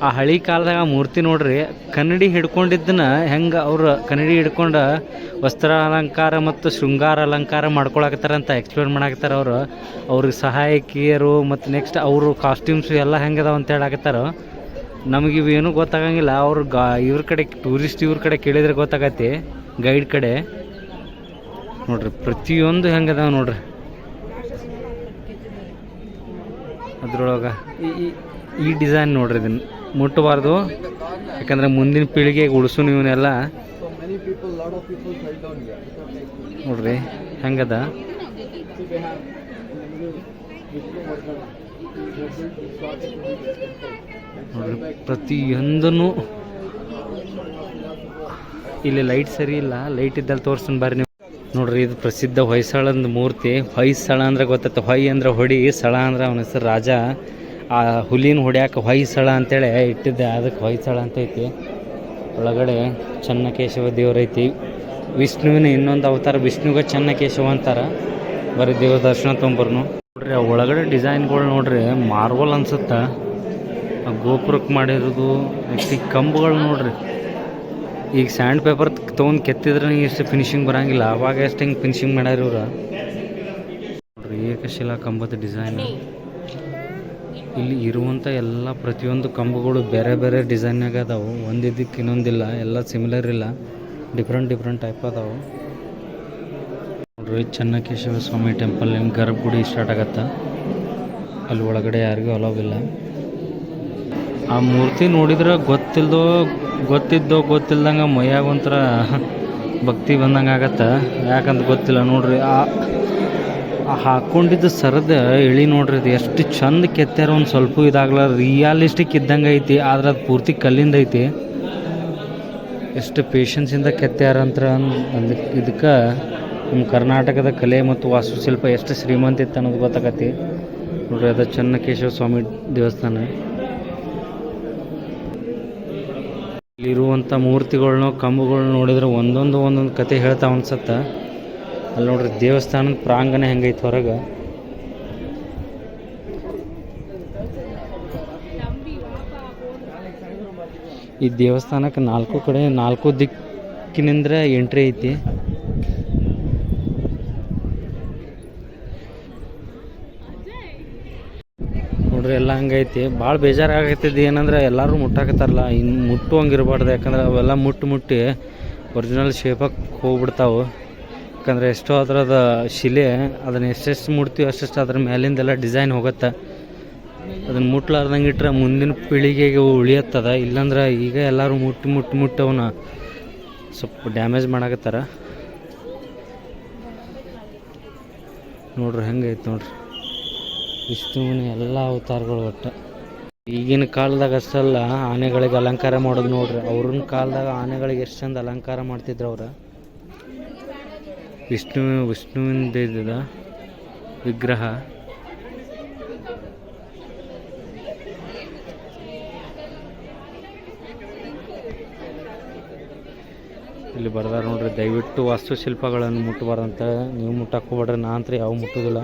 ಆ ಹಳಿ ಕಾಲದಾಗ ಆ ಮೂರ್ತಿ ನೋಡ್ರಿ, ಕನ್ನಡಿ ಹಿಡ್ಕೊಂಡಿದ್ದನ್ನ ಹೆಂಗೆ ಅವ್ರು ಕನ್ನಡಿ ಹಿಡ್ಕೊಂಡು ವಸ್ತ್ರ ಅಲಂಕಾರ ಮತ್ತು ಶೃಂಗಾರ ಅಲಂಕಾರ ಮಾಡ್ಕೊಳಕತ್ತಾರಂತ ಎಕ್ಸ್ಪ್ಲೇನ್ ಮಾಡಾಕತ್ತಾರ ಅವರು. ಅವ್ರಿಗೆ ಸಹಾಯಕಿಯರು ಮತ್ತು ನೆಕ್ಸ್ಟ್ ಅವರು ಕಾಸ್ಟ್ಯೂಮ್ಸು ಎಲ್ಲ ಹೆಂಗದಾವ ಅಂತ ಹೇಳಾಕತ್ತಾರ. ನಮಗೆ ಇವೇನು ಗೊತ್ತಾಗಂಗಿಲ್ಲ. ಅವ್ರು ಇವ್ರ ಕಡೆ ಟೂರಿಸ್ಟ್ ಇವ್ರ ಕಡೆ ಕೇಳಿದ್ರೆ ಗೊತ್ತಾಗತ್ತೆ, ಗೈಡ್ ಕಡೆ. ನೋಡ್ರಿ ಪ್ರತಿಯೊಂದು ಹೆಂಗದಾವ ನೋಡ್ರಿ ಅದ್ರೊಳಗೆ. ಈ ಡಿಸೈನ್ ನೋಡ್ರಿ, ಇದನ್ನು ಮುಟ್ಟಬಾರ್ದು ಯಾಕಂದ್ರೆ ಮುಂದಿನ ಪೀಳಿಗೆಗೆ ಉಳಿಸು ಇವನ್ನೆಲ್ಲ. ನೋಡ್ರಿ ಹೆಂಗದ. ನೋಡ್ರಿ ಪ್ರತಿಯೊಂದೂ. ಇಲ್ಲಿ ಲೈಟ್ ಸರಿ ಇಲ್ಲ, ಲೈಟ್ ಇದ್ದಲ್ಲಿ ತೋರಿಸ್ತೀನಿ ಬರ್ರಿ ನೀವು. ನೋಡ್ರಿ ಇದು ಪ್ರಸಿದ್ಧ ಹೊಯ್ಸಳಂದು ಮೂರ್ತಿ. ಹೊಯ್ಸಳ ಅಂದ್ರೆ ಗೊತ್ತೈತೆ. ಹೊಯ್ ಅಂದ್ರೆ ಹೊಡಿ, ಸಳ ಅಂದ್ರೆ ಅವನ ಹೆಸರು ರಾಜ. ಆ ಹುಲಿನ ಹೊಡ್ಯಾಕೆ ಹೊಯ್ಸಳ ಅಂತೇಳಿ ಇಟ್ಟಿದ್ದೆ, ಅದಕ್ಕೆ ಹೊಯ್ಸಳ ಅಂತ ಐತಿ. ಒಳಗಡೆ ಚೆನ್ನಕೇಶವ ದೇವರೈತಿ. ವಿಷ್ಣುವಿನ ಇನ್ನೊಂದು ಅವತಾರ, ವಿಷ್ಣುಗೆ ಚೆನ್ನಕೇಶವ ಅಂತಾರೆ. ಬರೀ ದೇವ್ರ ದರ್ಶನ ತೊಗೊಂಬರ್ನು ನೋಡ್ರಿ. ಆ ಒಳಗಡೆ ಡಿಸೈನ್ಗಳು ನೋಡ್ರಿ ಮಾರ್ಬಲ್ ಅನ್ಸುತ್ತೆ. ಆ ಗೋಪುರಕ್ಕೆ ಮಾಡಿರೋದು ನೆಕ್ಸ್ಟ್ ಈ ಕಂಬಗಳು ನೋಡ್ರಿ. ಈಗ ಸ್ಯಾಂಡ್ ಪೇಪರ್ ತೊಗೊಂಡು ಕೆತ್ತಿದ್ರೆ ಎಷ್ಟು ಫಿನಿಶಿಂಗ್ ಬರೋಂಗಿಲ್ಲ, ಅವಾಗ ಎಷ್ಟು ಹಿಂಗೆ ಫಿನಿಶಿಂಗ್ ಮಾಡ್ಯಾರ ಇವ್ರು ನೋಡ್ರಿ. ಏಕಶಿಲಾ ಕಂಬದ ಡಿಸೈನ್. ಇಲ್ಲಿ ಇರುವಂಥ ಎಲ್ಲ ಪ್ರತಿಯೊಂದು ಕಂಬಗಳು ಬೇರೆ ಬೇರೆ ಡಿಸೈನ್ನಾಗ ಅದಾವೆ. ಒಂದಿದ್ದಕ್ಕೆ ಇನ್ನೊಂದಿಲ್ಲ, ಎಲ್ಲ ಸಿಮಿಲರ್ ಇಲ್ಲ, ಡಿಫ್ರೆಂಟ್ ಟೈಪ್ ಅದಾವೆ ನೋಡ್ರಿ. ಚೆನ್ನಕೇಶವ ಸ್ವಾಮಿ ಟೆಂಪಲ್ ಗರ್ಭಗುಡಿ ಸ್ಟಾರ್ಟ್ ಆಗತ್ತೆ. ಅಲ್ಲಿ ಒಳಗಡೆ ಯಾರಿಗೂ ಅಲೋವಿಲ್ಲ. ಆ ಮೂರ್ತಿ ನೋಡಿದ್ರೆ ಗೊತ್ತಿಲ್ದಂಗೆ ಮೈಯಾಗ ಒಂಥರ ಭಕ್ತಿ ಬಂದಂಗೆ ಆಗತ್ತೆ. ಯಾಕಂತ ಗೊತ್ತಿಲ್ಲ ನೋಡ್ರಿ. ಆ ಹಾಕ್ಕೊಂಡಿದ್ದು ಸರದ ಇಳಿ ನೋಡ್ರಿ, ಅದು ಎಷ್ಟು ಚಂದ ಕೆತ್ತಾರ. ಒಂದು ಸ್ವಲ್ಪ ಇದಾಗಲ್ಲ, ರಿಯಾಲಿಸ್ಟಿಕ್ ಇದ್ದಂಗೆ ಐತಿ. ಆದ್ರೆ ಅದು ಪೂರ್ತಿ ಕಲ್ಲಿಂದ ಐತಿ. ಎಷ್ಟು ಪೇಷನ್ಸಿಂದ ಕೆತ್ತಾರಂತ್ರ ಇದಕ್ಕೆ ನಮ್ಮ ಕರ್ನಾಟಕದ ಕಲೆ ಮತ್ತು ವಾಸ್ತುಶಿಲ್ಪ ಎಷ್ಟು ಶ್ರೀಮಂತ ಇತ್ತು ಅನ್ನೋದು ಗೊತ್ತಾಗತ್ತೆ ನೋಡ್ರಿ. ಅದು ಚೆನ್ನಕೇಶವ ಸ್ವಾಮಿ ದೇವಸ್ಥಾನ. ಇಲ್ಲಿರುವಂಥ ಮೂರ್ತಿಗಳ್ನ ಕಂಬಗಳನ್ನ ನೋಡಿದ್ರೆ ಒಂದೊಂದು ಕತೆ ಹೇಳ್ತಾವ ಅನ್ಸತ್ತೆ. ಅಲ್ಲಿ ನೋಡ್ರಿ ದೇವಸ್ಥಾನದ ಪ್ರಾಂಗಣ ಹೆಂಗೈತೆ ಹೊರಗೆ. ಈ ದೇವಸ್ಥಾನಕ್ಕೆ ನಾಲ್ಕು ದಿಕ್ಕಿನಿಂದ ಎಂಟ್ರಿ ಐತಿ. ನೋಡ್ರಿ ಎಲ್ಲ ಹಂಗೈತಿ. ಭಾಳ ಬೇಜಾರಾಗೈತಿದ್ದು ಏನಂದ್ರೆ ಎಲ್ಲರೂ ಮುಟ್ಟಾಕತ್ತಾರಲ್ಲ, ಇನ್ನು ಮುಟ್ಟುವಂಗಿರ್ಬಾರ್ದು. ಯಾಕಂದ್ರೆ ಅವೆಲ್ಲ ಮುಟ್ಟಿ ಒರಿಜಿನಲ್ ಶೇಪಾಗಿ ಹೋಗ್ಬಿಡ್ತಾವೆ. ಯಾಕಂದರೆ ಎಷ್ಟೋ ಅದರದ ಶಿಲೆ, ಅದನ್ನು ಎಷ್ಟೆಷ್ಟು ಮುಟ್ತೀವಿ ಅಷ್ಟೆಷ್ಟು ಅದ್ರ ಮೇಲಿಂದೆಲ್ಲ ಡಿಸೈನ್ ಹೋಗುತ್ತೆ. ಅದನ್ನು ಮುಟ್ಲಾರ್ದಂಗೆ ಇಟ್ಟರೆ ಮುಂದಿನ ಪೀಳಿಗೆಗೆ ಉಳಿಯತ್ತದ. ಇಲ್ಲಾಂದ್ರೆ ಈಗ ಎಲ್ಲರೂ ಮುಟ್ಟಿ ಅವನ್ನ ಸ್ವಲ್ಪ ಡ್ಯಾಮೇಜ್ ಮಾಡಾಕತ್ತಾರ ನೋಡ್ರಿ. ಹೆಂಗೈತೆ ನೋಡ್ರಿ ವಿಷ್ಣುವಿನ ಎಲ್ಲ ಅವತಾರಗಳು. ಒಟ್ಟು ಈಗಿನ ಕಾಲದಾಗ ಅಷ್ಟಲ್ಲ ಆನೆಗಳಿಗೆ ಅಲಂಕಾರ ಮಾಡೋದು ನೋಡ್ರಿ. ಅವ್ರನ್ನ ಕಾಲದಾಗ ಆನೆಗಳಿಗೆ ಎಷ್ಟು ಚಂದ ಅಲಂಕಾರ ಮಾಡ್ತಿದ್ರು ಅವ್ರು. ವಿಷ್ಣುವಿಂದ ಇದ್ದ ವಿಗ್ರಹ. ಇಲ್ಲಿ ಬರ್ದಾರ ನೋಡ್ರಿ, ದಯವಿಟ್ಟು ವಾಸ್ತುಶಿಲ್ಪಗಳನ್ನು ಮುಟ್ಟಬಾರ್ದಂತ. ನೀವು ಮುಟ್ಟಕ್ಕೆ ಹೋಗ್ಬೇಡ್ರಿ, ನಾ ಅಂತ ಯಾವ ಮುಟ್ಟೋದಿಲ್ಲ.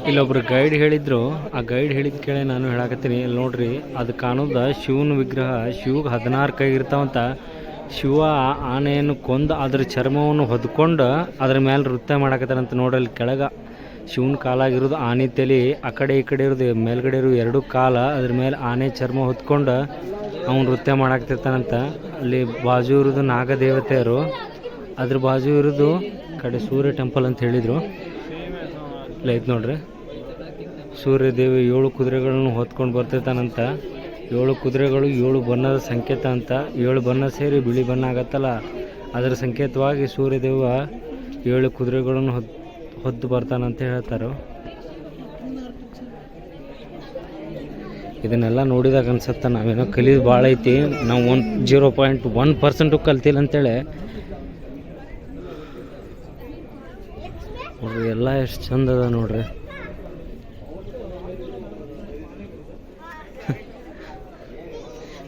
ಇಲ್ಲೊಬ್ರು ಗೈಡ್ ಹೇಳಿದ್ರು, ಆ ಗೈಡ್ ಹೇಳಿದ ಕೇಳಿ ನಾನು ಹೇಳಕತ್ತೀನಿ. ಇಲ್ಲಿ ನೋಡ್ರಿ, ಅದು ಕಾಣೋದ ಶಿವನ ವಿಗ್ರಹ. ಶಿವಗೆ 16 ಕೈ ಇರ್ತಾವಂತ. ಶಿವ ಆನೆಯನ್ನು ಕೊಂದು ಅದ್ರ ಚರ್ಮವನ್ನು ಹೊದ್ಕೊಂಡು ಅದ್ರ ಮೇಲೆ ನೃತ್ಯ ಮಾಡಕತ್ತಾರಂತ ನೋಡ್ರಿ. ಅಲ್ಲಿ ಕೆಳಗೆ ಶಿವನ ಕಾಲಾಗಿರೋದು ಆನೆ ತಲೆ, ಆ ಕಡೆ ಈ ಕಡೆ ಇರೋದು ಮೇಲ್ಗಡೆ ಇರೋ 2 ಕಾಲ, ಅದ್ರ ಮೇಲೆ ಆನೆ ಚರ್ಮ ಹೊತ್ಕೊಂಡು ಅವ್ನು ನೃತ್ಯ ಮಾಡಾಕ್ತಿರ್ತಾನಂತ. ಅಲ್ಲಿ ಬಾಜು ಇರೋದು ನಾಗದೇವತೆಯರು, ಅದ್ರ ಬಾಜು ಇರೋದು ಕಡೆ ಸೂರ್ಯ ಟೆಂಪಲ್ ಅಂತ ಹೇಳಿದರು. ಇಲ್ಲ ಐತೆ ನೋಡ್ರಿ, ಸೂರ್ಯದೇವಿ 7 ಕುದುರೆಗಳನ್ನು ಹೊತ್ಕೊಂಡು ಬರ್ತಿರ್ತಾನಂತ. 7 ಕುದುರೆಗಳು 7 ಬಣ್ಣದ ಸಂಕೇತ ಅಂತ. 7 ಬಣ್ಣ ಸೇರಿ ಬಿಳಿ ಬಣ್ಣ ಆಗತ್ತಲ್ಲ, ಅದರ ಸಂಕೇತವಾಗಿ ಸೂರ್ಯದೇವ 7 ಕುದುರೆಗಳನ್ನು ಹೊತ್ತು ಬರ್ತಾನಂತ ಹೇಳ್ತಾರೆ. ಇದನ್ನೆಲ್ಲ ನೋಡಿದಾಗ ಅನ್ಸತ್ತೆ ನಾವೇನೋ ಕಲಿಯೋದು ಭಾಳ ಐತಿ, ನಾವು 0.1% ಕಲ್ತಿಲ್ಲ ಅಂತೇಳಿ. ನೋಡ್ರಿ ಎಲ್ಲ ಎಷ್ಟು ಚಂದ ಅದ ನೋಡ್ರಿ.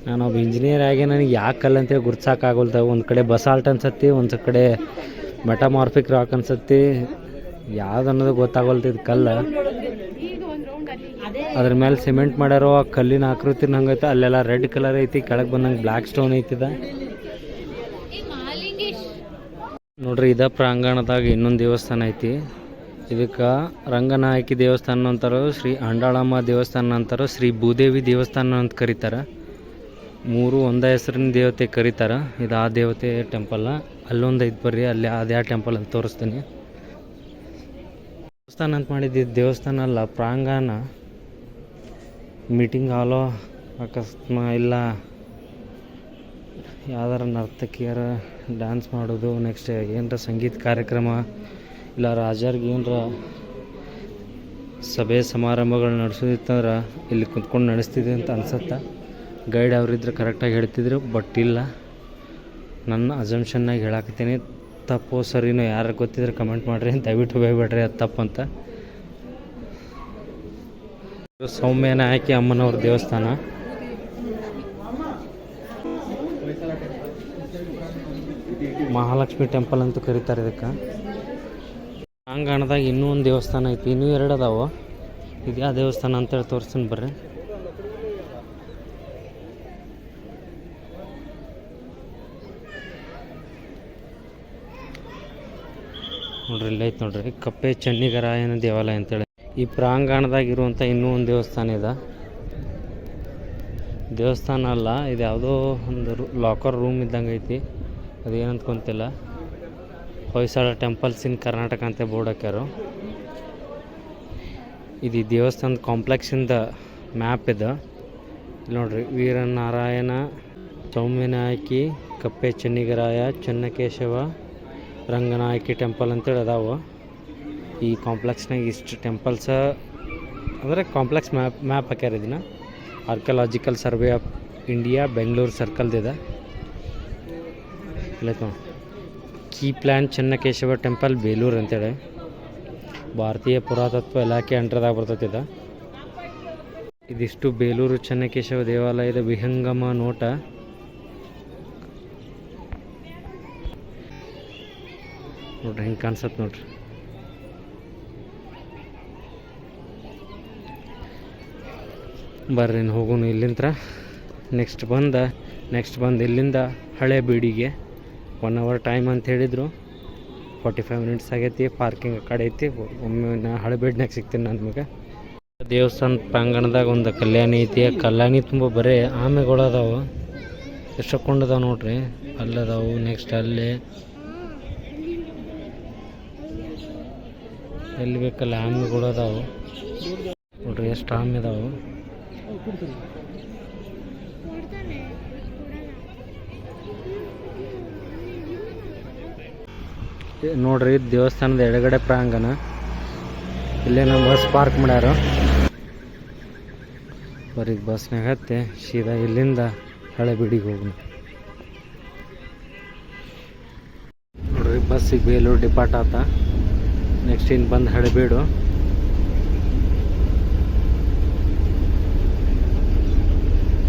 ನಾನೊಬ್ಬ ಇಂಜಿನಿಯರ್ ಆಗಿ ನನಗೆ ಯಾಕೆ ಕಲ್ಲು ಅಂತೇಳಿ ಗುರ್ತಿಸೋಕ್ಕಾಗಲ್ತ. ಒಂದು ಕಡೆ ಬಸಾಲ್ಟ್ ಅನ್ಸತ್ತಿ, ಒಂದು ಕಡೆ ಮೆಟಾಮಾರ್ಫಿಕ್ ರಾಕ್ ಅನ್ಸತ್ತಿ, ಯಾವ್ದು ಅನ್ನೋದು ಗೊತ್ತಾಗಲ್ತ. ಇದು ಕಲ್ಲು, ಅದ್ರ ಮೇಲೆ ಸಿಮೆಂಟ್ ಮಾಡ್ಯಾರೋ. ಆ ಕಲ್ಲಿನ ಆಕೃತಿನ ಹಂಗೈತೆ. ಅಲ್ಲೆಲ್ಲ ರೆಡ್ ಕಲರ್ ಐತಿ, ಕೆಳಗೆ ಬಂದಂಗೆ ಬ್ಲ್ಯಾಕ್ ಸ್ಟೋನ್ ಐತಿದ ನೋಡ್ರಿ. ಇದ ಪ್ರಾಂಗಣದಾಗ ಇನ್ನೊಂದು ದೇವಸ್ಥಾನ ಐತಿ. ಇದಕ್ಕೆ ರಂಗನಾಯಕಿ ದೇವಸ್ಥಾನ ಅಂತಾರೋ, ಶ್ರೀ ಅಂಡಾಳಮ್ಮ ದೇವಸ್ಥಾನ ಅಂತಾರೋ, ಶ್ರೀ ಭೂದೇವಿ ದೇವಸ್ಥಾನ ಅಂತ ಕರೀತಾರೆ. 3 ಒಂದೇ ಹೆಸರಿನ ದೇವತೆ ಕರೀತಾರೆ. ಇದು ಆ ದೇವತೆ ಟೆಂಪಲ್. ಅಲ್ಲೊಂದು ಐತೆ ಬರ್ರಿ, ಅಲ್ಲಿ ಅದೇ ಟೆಂಪಲ್ ಅಂತ ತೋರಿಸ್ತೀನಿ. ದೇವಸ್ಥಾನ ಅಂತ ಮಾಡಿದ್ದು ದೇವಸ್ಥಾನ ಅಲ್ಲ, ಪ್ರಾಂಗಣ. ಮೀಟಿಂಗ್ ಹಾಲೋ ಅಕಸ್ಮಾತ್ ಇಲ್ಲ ಯಾವ್ದಾರ ನರ್ತಕಿಯರ ಡ್ಯಾನ್ಸ್ ಮಾಡೋದು, ನೆಕ್ಸ್ಟ್ ಏನರ ಸಂಗೀತ ಕಾರ್ಯಕ್ರಮ, ಇಲ್ಲ ರಾಜರಿಗೆ ಏನರ ಸಭೆ ಸಮಾರಂಭಗಳು ನಡೆಸೋದಿತ್ತಂದ್ರೆ ಇಲ್ಲಿ ಕುತ್ಕೊಂಡು ನಡೆಸ್ತಿದ್ವಿ ಅಂತ ಅನ್ಸತ್ತೆ. ಗೈಡ್ ಅವರಿದ್ರೆ ಕರೆಕ್ಟಾಗಿ ಹೇಳ್ತಿದ್ರು, ಬಟ್ ಇಲ್ಲ, ನನ್ನ ಅಸಂಪ್ಷನ್ನಾಗಿ ಹೇಳಾಕತ್ತೀನಿ. ತಪ್ಪು ಸರಿನೋ ಯಾರು ಗೊತ್ತಿದ್ರೆ ಕಮೆಂಟ್ ಮಾಡಿರಿ, ದಯವಿಟ್ಟು ಬೈಬೇಡ್ರಿ ಅದು ತಪ್ಪು ಅಂತ. ಸೌಮ್ಯನಾಯಕಿ ಅಮ್ಮನವ್ರ ದೇವಸ್ಥಾನ. ಮಹಾಲಕ್ಷ್ಮಿ ಟೆಂಪಲ್ ಅಂತೂ ಕರೀತಾರೆ ಇದಕ್ಕೆ. ಪ್ರಾಂಗಣದಾಗ ಇನ್ನೂ ಒಂದು ದೇವಸ್ಥಾನ ಐತಿ, ಇನ್ನೂ 2 ಅದಾವ. ಇದು ಯಾವ ದೇವಸ್ಥಾನ ಅಂತೇಳಿ ತೋರಿಸ್ತೀನಿ ಬರ್ರಿ. ನೋಡ್ರಿ ಇಲ್ಲಿ ಐತೆ ನೋಡ್ರಿ, ಕಪ್ಪೆ ಚೆನ್ನಿಗರಾಯನ ದೇವಾಲಯ ಅಂತೇಳಿ. ಈ ಪ್ರಾಂಗಣದಾಗ ಇರುವಂಥ ಇನ್ನೂ ಒಂದು ದೇವಸ್ಥಾನ ಇದೆ. ದೇವಸ್ಥಾನ ಅಲ್ಲ, ಇದು ಯಾವುದೋ ಒಂದು ಲಾಕರ್ ರೂಮ್ ಇದ್ದಂಗೆ ಐತಿ. ಅದು ಏನಂತ ಗೊತ್ತಿಲ್ಲ. ಹೊಯ್ಸಳ ಟೆಂಪಲ್ಸ್ ಇನ್ ಕರ್ನಾಟಕ ಅಂತ ಬೋರ್ಡ್ ಹಾಕ್ಯಾರು. ಇದು ದೇವಸ್ಥಾನದ ಕಾಂಪ್ಲೆಕ್ಸಿಂದ ಮ್ಯಾಪ್ ಇದೆ. ಇಲ್ಲಿ ನೋಡ್ರಿ, ವೀರನಾರಾಯಣ, ಸೌಮ್ಯನಾಯಕಿ, ಕಪ್ಪೆ ಚೆನ್ನಿಗರಾಯ, ಚೆನ್ನಕೇಶವ, ರಂಗನಾಯಕಿ ಟೆಂಪಲ್ ಅಂತೇಳಿ ಅದಾವೆ. ಈ ಕಾಂಪ್ಲೆಕ್ಸ್ನಾಗ ಇಷ್ಟು ಟೆಂಪಲ್ಸ ಅಂದರೆ ಕಾಂಪ್ಲೆಕ್ಸ್ ಮ್ಯಾಪ್ ಹಾಕ್ಯಾರ. ಇದನ್ನು archaeological survey of India Bengaluru ಸರ್ಕಲ್ದಿದೆ. ಇಲ್ಲ ನೋಡಿ, key plan Chennakeshava temple Belur ಅಂತೇಳಿ ಭಾರತೀಯ ಪುರಾತತ್ವ ಇಲಾಖೆ ಅಂಡರ್ದಾಗ ಬರ್ತೈತಿದೆ. ಇದಿಷ್ಟು ಬೇಲೂರು ಚೆನ್ನಕೇಶವ ದೇವಾಲಯದ ವಿಹಂಗಮ ನೋಟ. ನೋಡ್ರಿ ಹೆಂಗೆ ಕಾಣಿಸತ್ತೆ ನೋಡ್ರಿ. ಬರ್ರಿ ಹೋಗೋನು ಇಲ್ಲಿಂದ. ನೆಕ್ಸ್ಟ್ ಬಂದು ಇಲ್ಲಿಂದ ಹಳೆ ಬೀಡಿಗೆ 1 hour ಟೈಮ್ ಅಂತ ಹೇಳಿದರು. 45 minutes ಆಗೈತಿ. ಪಾರ್ಕಿಂಗ್ ಆ ಕಡೆ ಐತಿ. ಒಮ್ಮೆ ನಾ ಹಳೆ ಬೀಡ್ನಾಗ ಸಿಗ್ತೀನಿ ನಾನು ನಿಮಗೆ. ದೇವಸ್ಥಾನ ಪ್ರಾಂಗಣದಾಗ ಒಂದು ಕಲ್ಯಾಣಿ ಐತಿ. ಆ ಕಲ್ಯಾಣಿ ತುಂಬ ಬರೀ ಆಮೆಗಳು ಅದಾವೆ. ಎಷ್ಟು ಕೊಂಡದಾವೆ ನೋಡ್ರಿ. ಅಲ್ಲದಾವು, ನೆಕ್ಸ್ಟ್ ಅಲ್ಲೇ ಎಲ್ಲಿ ಬೇಕಲ್ಲ ಆಮೆಗಳು ಅದಾವೆ ನೋಡ್ರಿ. ಎಷ್ಟು ಆಮೆ ಅದಾವೆ ನೋಡ್ರಿ. ದೇವಸ್ಥಾನದ ಎಡಗಡೆ ಪ್ರಾಂಗಣ. ಇಲ್ಲೇ ನಮ್ಮ ಬಸ್ ಪಾರ್ಕ್ ಮಾಡ್ಯಾರ. ಬರೀ ಬಸ್ನಾಗ ಹತ್ತೆ ಸೀದಾ ಇಲ್ಲಿಂದ ಹಳೆ ಬೀಡಿಗೆ ಹೋಗೋಣ. ನೋಡ್ರಿ, ಬಸ್ಸಿಗೆ ಬೇಲೂರು ಡಿಪಾರ್ಟ್ ಆತ. ನೆಕ್ಸ್ಟ್ ಇನ್ನು ಬಂದು ಹಳೆಬೀಡು.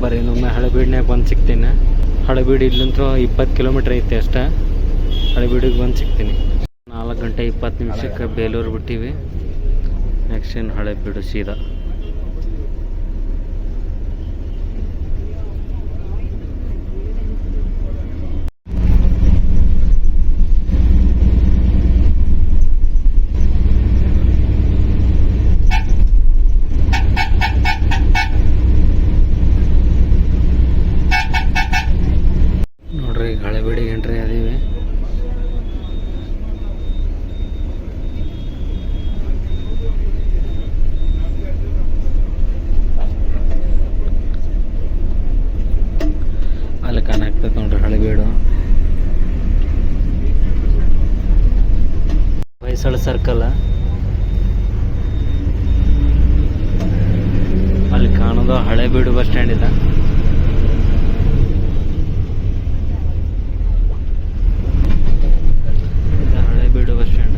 ಬರೀ ಇನ್ನೊಮ್ಮೆ ಹಳೆಬೀಡ್ನಾಗ ಬಂದು ಸಿಗ್ತೀನಿ. ಹಳೆಬೀಡು ಇಲ್ಲಿಂದ 20 ಕಿಲೋಮೀಟ್ರ್ ಐತೆ ಅಷ್ಟೇ. ಹಳೆಬೀಡಿಗೆ ಬಂದು ಸಿಗ್ತೀನಿ. 4 ಗಂಟೆ 20 ನಿಮಿಷಕ್ಕೆ ಬೇಲೂರು ಬಿಟ್ಟಿವಿ. ನೆಕ್ಸ್ಟ್ ಏನು ಹಳೆಬೀಡು ಸೀದಾ. ನೋಡ್ರಿ, ಹಳೆಬೀಡಿಗೆ ಎಂಟ್ರಿ ಅದೀವಿ. ಅಲ್ಲಿ ಕಾಣಾಗ್ತದೆ ನೋಡ್ರಿ ಹಳೆಬೀಡು. ಹೊಯ್ಸಳ ಸರ್ಕಲ್ ಅಲ್ಲಿ ಕಾಣೋದು ಹಳೆಬೀಡು ಬಸ್ ಸ್ಟ್ಯಾಂಡ್ ಇದೆ. Halebidu bus stand.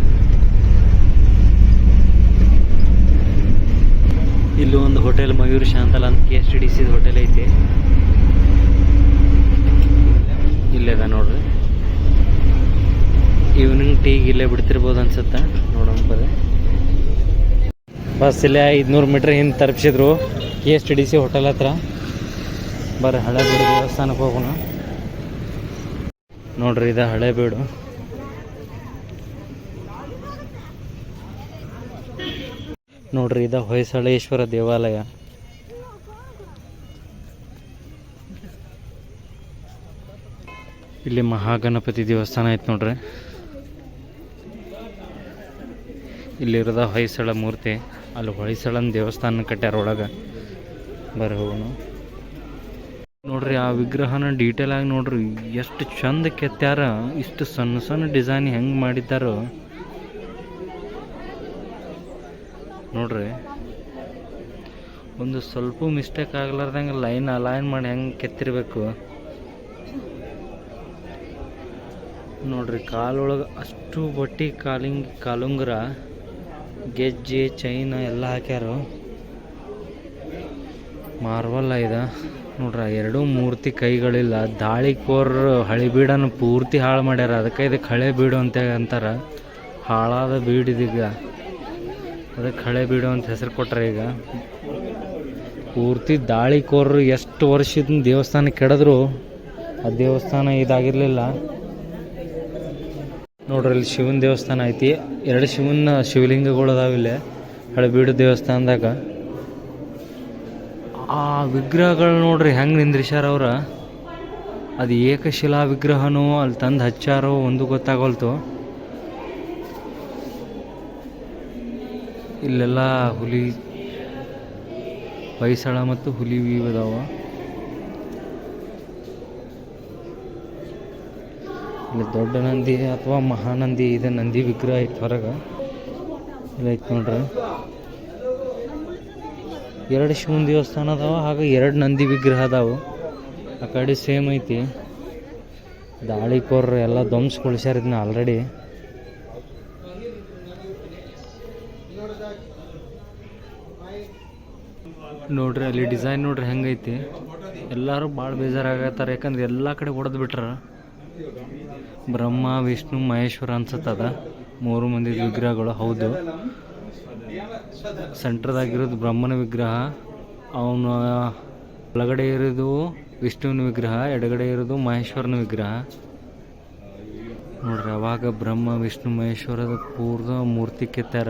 ಇಲ್ಲಿ ಒಂದು ಹೋಟೆಲ್ ಮಯೂರ್ ಶಾಂತಲ ಅಂತ KSTDC ಹೋಟೆಲ್ ಐತಿ. ಇಲ್ಲೇದ ನೋಡ್ರಿ. ಈವ್ನಿಂಗ್ ಟೀಗೆ ಇಲ್ಲೇ ಬಿಡ್ತಿರ್ಬೋದು ಅನ್ಸುತ್ತೆ. ನೋಡೋಣ ಬರ್ರಿ. ಬಸ್ ಇಲ್ಲೇ 500 ಮೀಟ್ರ್ ಹಿಂದೆ ತಲುಪಿಸಿದ್ರು KSTDC ಹೋಟೆಲ್ ಹತ್ರ. ಬರ್ರಿ ಹಳೆಬೀಡು ದೇವಸ್ಥಾನಕ್ಕೆ ಹೋಗೋಣ. ನೋಡ್ರಿ, ಇದು ಹಳೆಬೀಡು. ನೋಡ್ರಿ, ಇದು ಹೊಯ್ಸಳೇಶ್ವರ ದೇವಾಲಯ. ಇಲ್ಲಿ ಮಹಾಗಣಪತಿ ದೇವಸ್ಥಾನ ಐತೆ ನೋಡ್ರಿ. ಇಲ್ಲಿರೋದ ಹೊಯ್ಸಳ ಮೂರ್ತಿ. ಅಲ್ಲಿ ಹೊಯ್ಸಳನ ದೇವಸ್ಥಾನ ಕಟ್ಟ್ಯಾರ ಒಳಗೆ. ಬರ್ರಿ ಹೋಗೋಣ. ನೋಡ್ರಿ, ಆ ವಿಗ್ರಹನ ಡೀಟೇಲ್ ಆಗಿ ನೋಡ್ರಿ, ಎಷ್ಟು ಚಂದ ಕೆತ್ಯಾರ. ಇಷ್ಟು ಸಣ್ಣ ಸಣ್ಣ ಡಿಸೈನ್ ಹೆಂಗೆ ಮಾಡಿದ್ದಾರೋ ನೋಡ್ರಿ. ಒಂದು ಸ್ವಲ್ಪ ಮಿಸ್ಟೇಕ್ ಆಗ್ಲಾರ್ದಂಗೆ ಲೈನ್ ಅಲೈನ್ ಮಾಡಿ ಹೆಂಗೆ ಕೆತ್ತಿರ್ಬೇಕು ನೋಡ್ರಿ ಕಾಲೊಳಗೆ ಅಷ್ಟು ಬಟ್ಟಿ ಕಾಲುಂಗುರ ಗೆಜ್ಜೆ ಚೈನ್ ಎಲ್ಲ ಹಾಕ್ಯಾರು. ಮಾರ್ವಲ್ ಇದೆ ನೋಡ್ರಿ. ಎರಡೂ ಮೂರ್ತಿ ಕೈಗಳಿಲ್ಲ. ದಾಳಿಕೋರರು ಹಳೆಬೀಡನ್ನು ಪೂರ್ತಿ ಹಾಳು ಮಾಡ್ಯಾರ. ಅದಕ್ಕೆ ಇದಕ್ಕೆ ಹಳೆ ಬೀಡು ಅಂತ ಅಂತಾರೆ. ಹಾಳಾದ ಬೀಡಿದೀಗ ಅದಕ್ಕೆ ಹಳೆ ಬೀಡು ಅಂತ ಹೆಸರು ಕೊಟ್ರೆ. ಈಗ ಪೂರ್ತಿ ದಾಳಿಕೋರರು ಎಷ್ಟು ವರ್ಷದ ದೇವಸ್ಥಾನ ಕೆಡಿದ್ರು ಆ ದೇವಸ್ಥಾನ ಇದಾಗಿರಲಿಲ್ಲ. ನೋಡ್ರಿ ಇಲ್ಲಿ ಶಿವನ ದೇವಸ್ಥಾನ ಐತಿ. ಎರಡು ಶಿವಲಿಂಗಗಳು ಅದಾವಿಲ್ಲೇ ಹಳೆಬೀಡು ದೇವಸ್ಥಾನದಾಗ. ಆ ವಿಗ್ರಹಗಳು ನೋಡ್ರಿ ಹೆಂಗೆ ನಿಂದ್ರಿಸ್ಯಾರ ಅವ್ರ. ಅದು ಏಕಶಿಲಾ ವಿಗ್ರಹನೋ ಅಲ್ಲಿ ತಂದು ಹಚ್ಚಾರೋ ಒಂದು ಗೊತ್ತಾಗಲ್ತು. ಇಲ್ಲೆಲ್ಲ ಹುಲಿ ಹೊಯ್ಸಳ ಮತ್ತು ಹುಲಿ ಅದಾವ. ಇಲ್ಲಿ ದೊಡ್ಡ ನಂದಿ ಅಥವಾ ಮಹಾನಂದಿ ಇದೆ. ನಂದಿ ವಿಗ್ರಹ ಐತೆ ಹೊರಗೆ. ಇಲ್ಲ ಐತೆ ನೋಡ್ರಿ. ಎರಡು ಶಿವನ ದೇವಸ್ಥಾನ ಅದಾವ. ಹಾಗೆ ಎರಡು ನಂದಿ ವಿಗ್ರಹ ಅದಾವು. ಆ ಕಡೆ ಸೇಮ್ ಐತಿ. ದಾಳಿಕೋರರು ಎಲ್ಲ ಧ್ವಂಸಗೊಳಿಸ್ಯಾರ ಇದನ್ನ ಆಲ್ರೆಡಿ. ನೋಡ್ರಿ ಅಲ್ಲಿ ಡಿಸೈನ್ ನೋಡ್ರಿ ಹೆಂಗೈತಿ. ಎಲ್ಲರೂ ಭಾಳ ಬೇಜಾರಾಗತ್ತಾರೆ. ಯಾಕಂದ್ರೆ ಎಲ್ಲ ಕಡೆ ಹೊಡೆದು ಬಿಟ್ರ. ಬ್ರಹ್ಮ ವಿಷ್ಣು ಮಹೇಶ್ವರ ಅನ್ಸತ್ತದ ಮೂರು ಮಂದಿ ವಿಗ್ರಹಗಳು. ಹೌದು, ಸೆಂಟ್ರದಾಗಿರೋದು ಬ್ರಹ್ಮನ ವಿಗ್ರಹ. ಅವನು ಒಳಗಡೆ ಇರೋದು ವಿಷ್ಣುವಿನ ವಿಗ್ರಹ, ಎಡಗಡೆ ಇರೋದು ಮಹೇಶ್ವರನ ವಿಗ್ರಹ. ನೋಡ್ರಿ ಅವಾಗ ಬ್ರಹ್ಮ ವಿಷ್ಣು ಮಹೇಶ್ವರದ ಪೂರ್ವ ಮೂರ್ತಿ ಕೆತ್ತಾರ.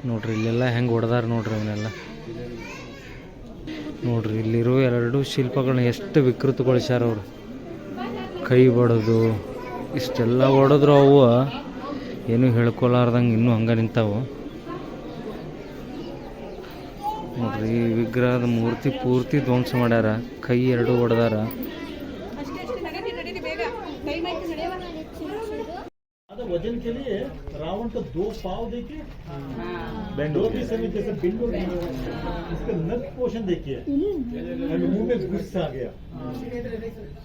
ನೋಡ್ರಿ ಇಲ್ಲೆಲ್ಲ ಹೆಂಗೆ ಹೊಡೆದಾರ ನೋಡ್ರಿ ಅವನ್ನೆಲ್ಲ. ನೋಡ್ರಿ ಇಲ್ಲಿರೋ ಎರಡು ಶಿಲ್ಪಗಳನ್ನ ಎಷ್ಟು ವಿಕೃತಗೊಳಿಸ್ಯಾರ ಅವರು. ಕೈ ಬಡೋದು ಇಷ್ಟೆಲ್ಲ ಹೊಡೆದ್ರು ಅವು ಏನೂ ಹೇಳ್ಕೊಲಾರ್ದಂಗೆ ಇನ್ನೂ ಹಂಗೆ ನಿಂತಾವು. ನೋಡ್ರಿ ಈ ವಿಗ್ರಹದ ಮೂರ್ತಿ ಪೂರ್ತಿ ಧ್ವಂಸ ಮಾಡ್ಯಾರ. ಕೈ ಎರಡು ಹೊಡೆದಾರ. वजन के लिए रावण को 2 पाव देके दो पीस में जैसे बिंदु इसका नक पोषण देखिए और मुंह में गुस्सा आ गया.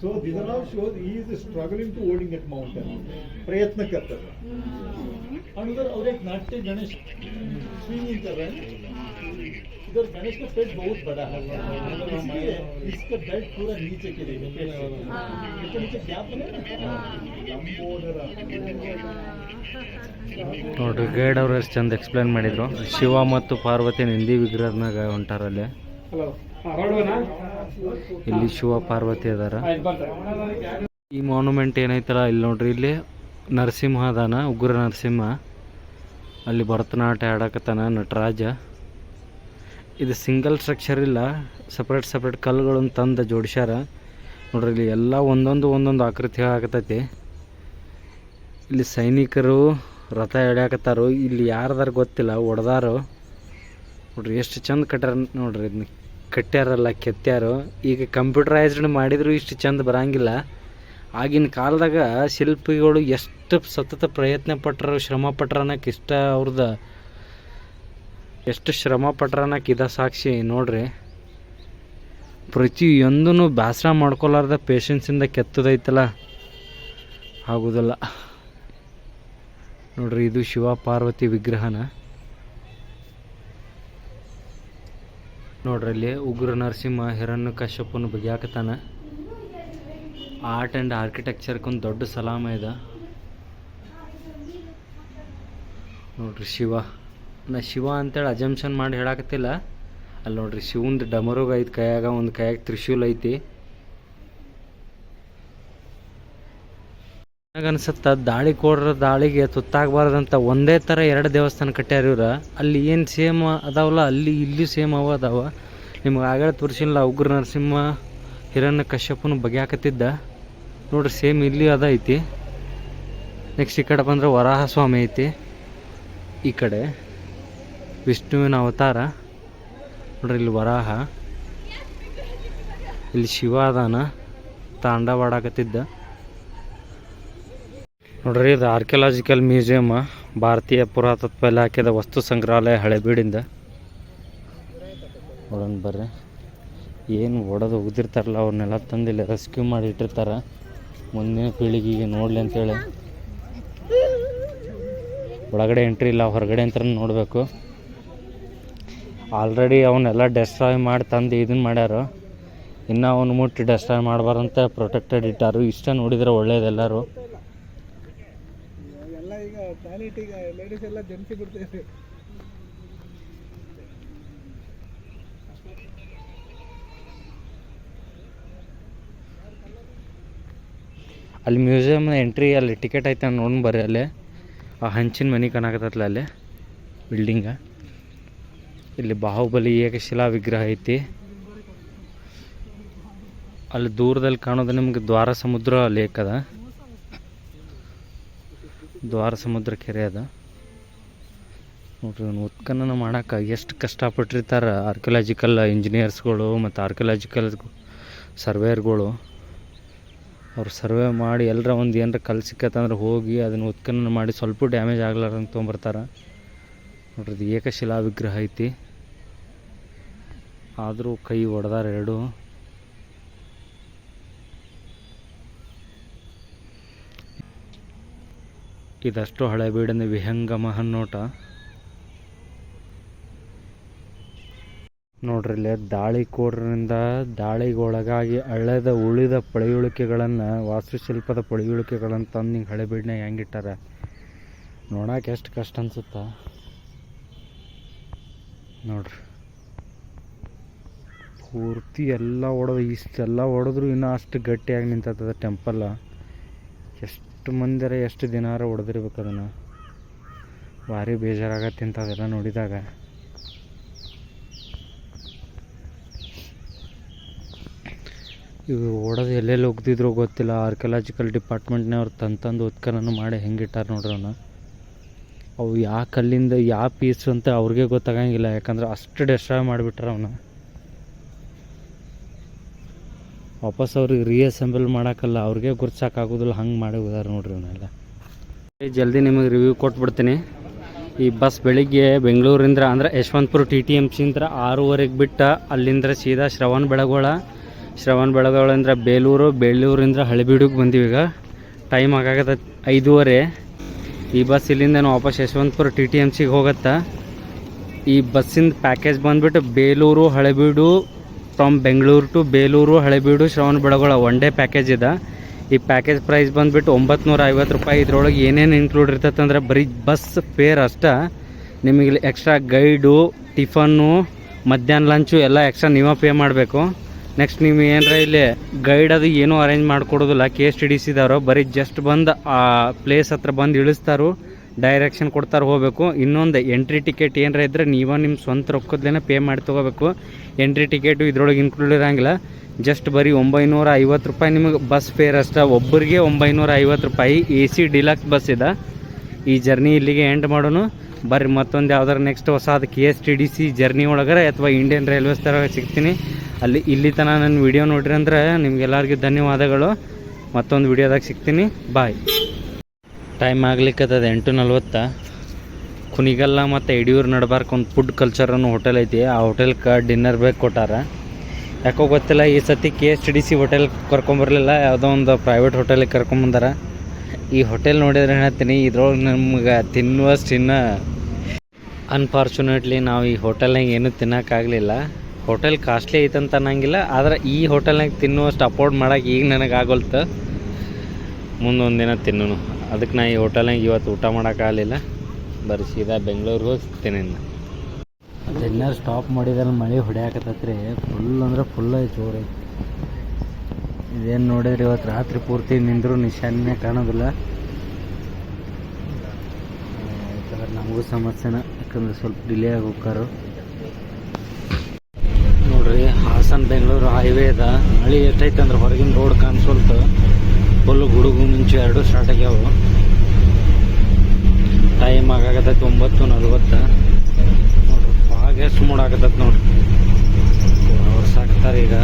So these are all shows he is struggling to holding that mountain. प्रयत्न करता है. और उधर और एक नाट्य गणेश स्विंगिंग कर रहे हैं. इधर गणेश का पेट बहुत बड़ा है. इसलिए इसका बेल्ट पूरा नीचे के लिए इसके नीचे गैप है ना. ನೋಡ್ರಿ ಗೈಡ್ ಅವ್ರು ಎಷ್ಟು ಚಂದ ಎಕ್ಸ್ಪ್ಲೇನ್ ಮಾಡಿದ್ರು. ಶಿವ ಮತ್ತು ಪಾರ್ವತಿ ನಂದಿ ವಿಗ್ರಹನಾಗ ಹೊಂಟಾರಲ್ಲಿ. ಇಲ್ಲಿ ಶಿವ ಪಾರ್ವತಿ ಅದಾರ. ಈ ಮಾನ್ಯುಮೆಂಟ್ ಏನೈತಲ್ಲ ಇಲ್ಲಿ ನೋಡ್ರಿ. ಇಲ್ಲಿ ನರಸಿಂಹ ಅದಾನ, ಉಗ್ರ ನರಸಿಂಹ. ಅಲ್ಲಿ ಭರತನಾಟ್ಯ ಆಡಕತ್ತಾನ ನಟರಾಜ. ಇದು ಸಿಂಗಲ್ ಸ್ಟ್ರಕ್ಚರ್ ಇಲ್ಲ, ಸಪ್ರೇಟ್ ಕಲ್ಲುಗಳನ್ನು ತಂದು ಜೋಡಿಸ್ಯಾರ. ನೋಡ್ರಿ ಇಲ್ಲಿ ಎಲ್ಲ ಒಂದೊಂದು ಆಕೃತಿ ಆಗತೈತಿ. ಇಲ್ಲಿ ಸೈನಿಕರು ರಥ ಎಳ್ಯಾಕತ್ತಾರು. ಇಲ್ಲಿ ಯಾರದಾರ ಗೊತ್ತಿಲ್ಲ, ಹೊಡೆದಾರು. ನೋಡ್ರಿ ಎಷ್ಟು ಚಂದ ಕಟ್ಟಾರ ನೋಡ್ರಿ. ಇದನ್ನ ಕಟ್ಟ್ಯಾರಲ್ಲ, ಕೆತ್ತ್ಯಾರು. ಈಗ ಕಂಪ್ಯೂಟರೈಸ್ಡ್ ಮಾಡಿದ್ರು ಇಷ್ಟು ಚಂದ ಬರಂಗಿಲ್ಲ. ಆಗಿನ ಕಾಲದಾಗ ಶಿಲ್ಪಿಗಳು ಎಷ್ಟು ಸತತ ಪ್ರಯತ್ನ ಪಟ್ಟರು, ಶ್ರಮ ಪಟ್ರ ಅನ್ನೋಕೆ ಇಷ್ಟ ಅವ್ರದ್ದು. ಎಷ್ಟು ಶ್ರಮ ಪಟ್ರ ಅನ್ನೋಕೆ ಇದ ಸಾಕ್ಷಿ ನೋಡ್ರಿ. ಪ್ರತಿಯೊಂದೂ ಬೇಸರ ಮಾಡ್ಕೊಲಾರ್ದ ಪೇಷನ್ಸಿಂದ ಕೆತ್ತದೈತಲ್ಲ, ಆಗೋದಿಲ್ಲ. ನೋಡ್ರಿ ಇದು ಶಿವ ಪಾರ್ವತಿ ವಿಗ್ರಹನ. ನೋಡ್ರಿ ಅಲ್ಲಿ ಉಗ್ರ ನರಸಿಂಹ ಹಿರಣ್ಯಕಶ್ಯಪನ ಬಗೆಯಾಕತಾನ. ಆರ್ಟ್ ಆ್ಯಂಡ್ ಆರ್ಕಿಟೆಕ್ಚರ್ಗೊಂದು ದೊಡ್ಡ ಸಲಾಮ ಇದೆ. ನೋಡ್ರಿ ಶಿವ ಅಂತೇಳಿ ಅಜಂಪ್ಷನ್ ಮಾಡಿ ಹೇಳಾಕತ್ತಿಲ್ಲ. ಅಲ್ಲಿ ನೋಡ್ರಿ ಶಿವಂದು ಡಮರುಗ ಐತಿ ಕೈಯಾಗ, ಒಂದು ಕೈಯಾಗ ತ್ರಿಶೂಲ್ ಐತಿ. ನನಗನ್ಸುತ್ತ ದಾಳಿಕೋರರ ದಾಳಿಗೆ ತುತ್ತಾಗಬಾರ್ದಂತ ಒಂದೇ ಥರ ಎರಡು ದೇವಸ್ಥಾನ ಕಟ್ಟ್ಯಾರ ಇವ್ರು. ಅಲ್ಲಿ ಏನು ಸೇಮ್ ಅದಾವಲ್ಲ, ಅಲ್ಲಿ ಇಲ್ಲಿ ಸೇಮ್ ಅದಾವ. ನಿಮ್ಗೆ ಆಗಲೇ ತೋರಿಸಿಲ್ಲ, ಉಗ್ರ ನರಸಿಂಹ ಹಿರಣ್ಯ ಕಶ್ಯಪನ ಬಗೆಯಾಕತ್ತಿದ್ದ. ನೋಡ್ರಿ ಸೇಮ್ ಇಲ್ಲಿ ಅದ ಐತಿ. ನೆಕ್ಸ್ಟ್ ಈ ಕಡೆ ಬಂದರೆ ವರಾಹ ಸ್ವಾಮಿ ಐತಿ. ಈ ಕಡೆ ವಿಷ್ಣುವಿನ ಅವತಾರ. ನೋಡ್ರಿ ಇಲ್ಲಿ ವರಾಹ, ಇಲ್ಲಿ ಶಿವ ಅದಾನ ತಾಂಡವಾಡಕತ್ತಿದ್ದ. ನೋಡ್ರಿ ಇದು ಆರ್ಕಿಯಾಲಜಿಕಲ್ ಮ್ಯೂಸಿಯಮ್, ಭಾರತೀಯ ಪುರಾತತ್ವ ಇಲಾಖೆದ ವಸ್ತು ಸಂಗ್ರಹಾಲಯ ಹಳೆಬೀಡಿಂದ. ನೋಡೋಣ ಬರ್ರಿ. ಏನು ಒಡೆದು ಹೋಗ್ದಿರ್ತಾರಲ್ಲ ಅವ್ರನ್ನೆಲ್ಲ ತಂದಿಲ್ಲ ರೆಸ್ಕ್ಯೂ ಮಾಡಿ ಇಟ್ಟಿರ್ತಾರೆ ಮುಂದಿನ ಪೀಳಿಗೆಗೆ ನೋಡಲಿ ಅಂತೇಳಿ. ಒಳಗಡೆ ಎಂಟ್ರಿ ಇಲ್ಲ, ಹೊರಗಡೆ ಅಂತ ನೋಡಬೇಕು. ಆಲ್ರೆಡಿ ಅವನ್ನೆಲ್ಲ ಡೆಸ್ಟ್ರಾಯ್ ಮಾಡಿ ತಂದು ಇದನ್ನು ಮಾಡ್ಯಾರು. ಇನ್ನು ಅವನು ಮುಟ್ಟಿ ಡೆಸ್ಟ್ರಾಯ್ ಮಾಡಬಾರಂತ ಪ್ರೊಟೆಕ್ಟೆಡ್ ಇಟ್ಟಾರು. ಇಷ್ಟ ನೋಡಿದರೆ ಒಳ್ಳೇದೆಲ್ಲರೂ. ಎಲ್ಲ ಈಗ ಟಾಯ್ಲೆಟ್ ಈಗ ಲೇಡೀಸ್ ಎಲ್ಲ ಜನಿಸಿ ಬಿಡ್ತೇವೆ. ಅಲ್ಲಿ ಮ್ಯೂಸಿಯಮ್ ಎಂಟ್ರಿ ಅಲ್ಲಿ ಟಿಕೆಟ್ ಐತೆ ನೋಡಿ ಬರ್ರಿ. ಅಲ್ಲೇ ಆ ಹಂಚಿನ ಮನೆ ಕಾಣಕತ್ತಲ್ಲ ಅಲ್ಲೇ ಬಿಲ್ಡಿಂಗ. ಇಲ್ಲಿ ಬಾಹುಬಲಿ ಏಕಶಿಲಾ ವಿಗ್ರಹ ಐತಿ. ಅಲ್ಲಿ ದೂರದಲ್ಲಿ ಕಾಣೋದು ನಿಮ್ಗೆ ದ್ವಾರ ಸಮುದ್ರ ಲೇಕ್ ಅದ, ದ್ವಾರ ಸಮುದ್ರ ಕೆರೆ ಅದ ನೋಡ್ರಿ. ಉತ್ಖನನ ಮಾಡೋಕೆ ಎಷ್ಟು ಕಷ್ಟಪಟ್ಟಿರ್ತಾರೆ ಆರ್ಕಿಯಾಲಜಿಕಲ್ ಇಂಜಿನಿಯರ್ಸ್ಗಳು ಮತ್ತು ಆರ್ಕಿಯಾಲಜಿಕಲ್ ಸರ್ವೇಯರ್ಗಳು. ಅವ್ರು ಸರ್ವೆ ಮಾಡಿ ಎಲ್ಲರ ಒಂದು ಏನರ ಕಲ್ಲು ಸಿಕ್ಕತ್ತಂದ್ರೆ ಹೋಗಿ ಅದನ್ನು ಉತ್ಖನನ ಮಾಡಿ ಸ್ವಲ್ಪ ಡ್ಯಾಮೇಜ್ ಆಗ್ಲಾರಂಗೆ ತೊಗೊಂಬರ್ತಾರೆ ನೋಡ್ರಿ. ಇದು ಏಕಶಿಲಾ ವಿಗ್ರಹ ಐತಿ, ಆದರೂ ಕೈ ಹೊಡೆದಾರ ಎರಡು. ಇದಷ್ಟು ಹಳೆಬೀಡಿನ ವಿಹಂಗಮ ಹನ್ನೋಟ ನೋಡ್ರಿ. ಇಲ್ಲಿ ದಾಳಿಕೋರರಿಂದ ದಾಳಿಗೊಳಗಾಗಿ ಉಳಿದ ಪಳೆಯುಳಿಕೆಗಳನ್ನು, ವಾಸ್ತುಶಿಲ್ಪದ ಪಳೆಯುಳಿಕೆಗಳನ್ನು ತಂದು ಹಿಂಗೆ ಹಳೆಬೀಡನ್ನ ಹೆಂಗಿಟ್ಟಾರ ನೋಡಕ್ಕೆ ಎಷ್ಟು ಕಷ್ಟ ಅನ್ಸುತ್ತಾ ನೋಡ್ರಿ. ಪೂರ್ತಿ ಎಲ್ಲ ಹೊಡೆದು ಇಷ್ಟೆಲ್ಲ ಹೊಡೆದ್ರು ಇನ್ನೂ ಅಷ್ಟು ಗಟ್ಟಿಯಾಗಿ ನಿಂತದ ಟೆಂಪಲ್. ಎಷ್ಟು ಮಂದಿರ ಎಷ್ಟು ದಿನಾರ ಹೊಡೆದಿರ್ಬೇಕು ಅದನ್ನು. ಭಾರಿ ಬೇಜಾರಾಗತ್ತೆ ಇಂಥದೆಲ್ಲ ನೋಡಿದಾಗ. ಇವು ಹೊಡೆದು ಎಲ್ಲೆಲ್ಲಿ ಹೋಗ್ತಿದ್ರು ಗೊತ್ತಿಲ್ಲ. ಆರ್ಕಿಯಾಲಜಿಕಲ್ ಡಿಪಾರ್ಟ್ಮೆಂಟ್ನವ್ರು ತಂದು ಉತ್ಖನನ ಮಾಡಿ ಹೆಂಗಿಟ್ಟಾರ ನೋಡ್ರಿ ಅವನ್ನ. ಅವು ಯಾವ ಕಲ್ಲಿಂದ ಯಾವ ಪೀಸ್ ಅಂತ ಅವ್ರಿಗೆ ಗೊತ್ತಾಗಂಗಿಲ್ಲ, ಯಾಕಂದ್ರೆ ಅಷ್ಟು ಡೆಸ್ಟ್ರಾಯ್ ಮಾಡಿಬಿಟ್ರ ಅವನ್ನ. ವಾಪಸ್ ಅವ್ರಿಗೆ ರೀಅಸೆಂಬಲ್ ಮಾಡೋಕ್ಕಲ್ಲ, ಅವ್ರಿಗೆ ಗುರ್ಸೋಕ್ಕಾಗೋದಿಲ್ಲ, ಹಂಗೆ ಮಾಡಿ ಹೋದಾರ ನೋಡ್ರಿ ಅವನ್ನೆಲ್ಲ. ಜಲ್ದಿ ನಿಮಗೆ ರಿವ್ಯೂ ಕೊಟ್ಬಿಡ್ತೀನಿ. ಈ ಬಸ್ ಬೆಳಿಗ್ಗೆ ಬೆಂಗಳೂರಿಂದ ಅಂದರೆ ಯಶವಂತಪುರ TTMC 6:30 ಬಿಟ್ಟು ಅಲ್ಲಿಂದ ಸೀದಾ ಶ್ರವಣಬೆಳಗೊಳದಿಂದ ಬೇಲೂರಿಂದ ಹಳೆಬೀಡಿಗೆ ಬಂದೀವಿ. ಈಗ ಟೈಮ್ ಆಗಾಗತ್ತೆ 5:30. ಈ ಬಸ್ ಇಲ್ಲಿಂದ ವಾಪಸ್ ಯಶವಂತಪುರ TTMCಗೆ ಹೋಗುತ್ತೆ. ಈ ಬಸ್ಸಿಂದ ಪ್ಯಾಕೇಜ್ ಬಂದುಬಿಟ್ಟು Belur Halebidu, from Bengaluru to Belur Halebidu Shravanabelagola one day package ಇದೆ. ಈ ಪ್ಯಾಕೇಜ್ ಪ್ರೈಸ್ ಬಂದುಬಿಟ್ಟು 950 ರೂಪಾಯಿ. ಇದ್ರೊಳಗೆ ಏನೇನು ಇನ್ಕ್ಲೂಡ್ ಇರ್ತೈತೆ ಅಂದರೆ ಬರೀ ಬಸ್ ಫೇರ್ ಅಷ್ಟೇ. ನಿಮಗೆ ಎಕ್ಸ್ಟ್ರಾ ಗೈಡು, ಟಿಫನ್ನು, ಮಧ್ಯಾಹ್ನ ಲಂಚು ಎಲ್ಲ ಎಕ್ಸ್ಟ್ರಾ ನೀವೇ ಪೇ ಮಾಡಬೇಕು. ನೆಕ್ಸ್ಟ್ ನೀವು ಏನರ ಇಲ್ಲಿ ಗೈಡ್ ಅದು ಏನೂ ಅರೇಂಜ್ ಮಾಡಿಕೊಡೋದಿಲ್ಲ. KSTDCದವರು ಬರೀ ಜಸ್ಟ್ ಬಂದು ಆ ಪ್ಲೇಸ್ ಹತ್ರ ಬಂದು ಇಳಿಸ್ತಾರೋ, ಡೈರೆಕ್ಷನ್ ಕೊಡ್ತಾರೆ, ಹೋಗಬೇಕು. ಇನ್ನೊಂದು ಎಂಟ್ರಿ ಟಿಕೆಟ್ ಏನರ ಇದ್ದರೆ ನೀವು ನಿಮ್ಮ ಸ್ವಂತ ರೊಕ್ಕದಲ್ಲೇ ಪೇ ಮಾಡಿ ತೊಗೋಬೇಕು. ಎಂಟ್ರಿ ಟಿಕೆಟು ಇದ್ರೊಳಗೆ ಇನ್ಕ್ಲೂಡ್ ಇರೋಂಗಿಲ್ಲ. ಜಸ್ಟ್ ಬರೀ 950 ರೂಪಾಯಿ ನಿಮಗೆ ಬಸ್ ಫೇರ್ ಅಷ್ಟೇ. ಒಬ್ಬರಿಗೆ 950 ರೂಪಾಯಿ. AC ಡಿಲಕ್ಸ್ ಬಸ್ ಇದೆ. ಈ ಜರ್ನಿ ಇಲ್ಲಿಗೆ ಎಂಡ್ ಮಾಡೋಣ. ಬರ್ರಿ ಮತ್ತೊಂದು ಯಾವ್ದಾರು ನೆಕ್ಸ್ಟ್ ಹೊಸದು KSTDC ಜರ್ನಿ ಒಳಗರೆ ಅಥವಾ ಇಂಡಿಯನ್ ರೈಲ್ವೇಸ್ ಥರ ಸಿಗ್ತೀನಿ. ಇಲ್ಲಿ ತನಕ ನನ್ನ ವಿಡಿಯೋ ನೋಡ್ರಿ ಅಂದ್ರೆ ನಿಮ್ಗೆಲ್ಲರಿಗೂ ಧನ್ಯವಾದಗಳು. ಮತ್ತೊಂದು ವಿಡಿಯೋದಾಗ ಸಿಗ್ತೀನಿ. ಬಾಯ್. ಟೈಮ್ ಆಗ್ಲಿಕ್ಕತ್ತದ 8:40. ಕುಣಿಗಲ್ಲ ಮತ್ತು ಯಡಿಯೂರು ನಡ್ಬಾರ್ಕ ಒಂದು ಫುಡ್ ಕಲ್ಚರ್ ಅನ್ನೋ ಹೋಟೆಲ್ ಐತಿ. ಆ ಹೋಟೆಲ್ಗೆ ಡಿನ್ನರ್ ಬೇಕು ಕೊಟ್ಟಾರ. ಯಾಕೋ ಗೊತ್ತಿಲ್ಲ, ಈ ಸತಿ KSTDC ಹೋಟೆಲ್ ಕರ್ಕೊಂಬರ್ಲಿಲ್ಲ, ಯಾವುದೋ ಒಂದು ಪ್ರೈವೇಟ್ ಹೋಟೆಲಿಗೆ ಕರ್ಕೊಂಬಂದಾರ. ಈ ಹೋಟೆಲ್ ನೋಡಿದ್ರೆ ಹೇಳ್ತೀನಿ, ಇದ್ರೊಳಗೆ ನಮ್ಗೆ ತಿನ್ನುವಷ್ಟು ಇನ್ನೂ ಅನ್ಫಾರ್ಚುನೇಟ್ಲಿ ನಾವು ಈ ಹೋಟೆಲ್ನಾಗ ಏನೂ ತಿನ್ನೋಕ್ಕಾಗಲಿಲ್ಲ. ಹೋಟೆಲ್ ಕಾಸ್ಟ್ಲಿ ಐತಂತ ಅನ್ನಂಗಿಲ್ಲ, ಆದರೆ ಈ ಹೋಟೆಲ್ನಾಗ ತಿನ್ನುವಷ್ಟು ಅಫೋರ್ಡ್ ಮಾಡೋಕೆ ಈಗ ನನಗೆ ಆಗೋಲ್ತು. ಮುಂದೊಂದು ದಿನ ತಿನ್ನೋನು. ಅದಕ್ಕೆ ನಾ ಈ ಹೋಟೆಲ್ನಾಗ ಇವತ್ತು ಊಟ ಮಾಡೋಕ್ಕಾಗಲಿಲ್ಲ. ಬರೀ ಸೀದಾ ಬೆಂಗಳೂರಿಗೆ ಹೋಗಿ ಸಿಗ್ತೀನಿ. ಡಿನ್ನರ್ ಸ್ಟಾಪ್ ಮಾಡಿದ್ರೆ ಮಳೆ ಹೊಡೆಯಾಕತ್ತೈತ್ರಿ. ಫುಲ್ ಅಂದ್ರೆ ಫುಲ್ ಐತಿ, ಜೋರು. ಇದೇನು ನೋಡಿದ್ರಿ ಇವತ್ತು ರಾತ್ರಿ ಪೂರ್ತಿ ನಿಂದರೂ ನಿಶಾನೇ ಕಾಣೋದಿಲ್ಲ. ಯಾಕಂದ್ರೆ ನಮಗೂ ಸಮಸ್ಯೆನ, ಯಾಕಂದ್ರೆ ಸ್ವಲ್ಪ ಡಿಲೇ ಆಗಿ ಹೋಗ್ತಾರೋ ನೋಡ್ರಿ. ಹಾಸನ ಬೆಂಗಳೂರು ಹೈವೇ ಇದೆ. ಮಳೆ ಎಷ್ಟೈತೆ ಅಂದ್ರೆ ಹೊರಗಿನ ರೋಡ್ ಕಾಣಿಸೋಲ್ತು. ಫುಲ್ ಗುಡುಗು ಮಿಂಚು ಎರಡೂ ಸ್ಟಾರ್ಟ್ ಆಗ್ಯಾವ. ಟೈಮ್ ಆಗಾಕತ್ತೈತಿ 9:40. ನೋಡ್ರಿ ಫಾಗ್ ಎಷ್ಟು ಮೂಡಾಕತ್ತೈತಿ ನೋಡ್ರಿ. ಅವ್ರು ಸಾಕ್ತಾರೆ ಈಗ.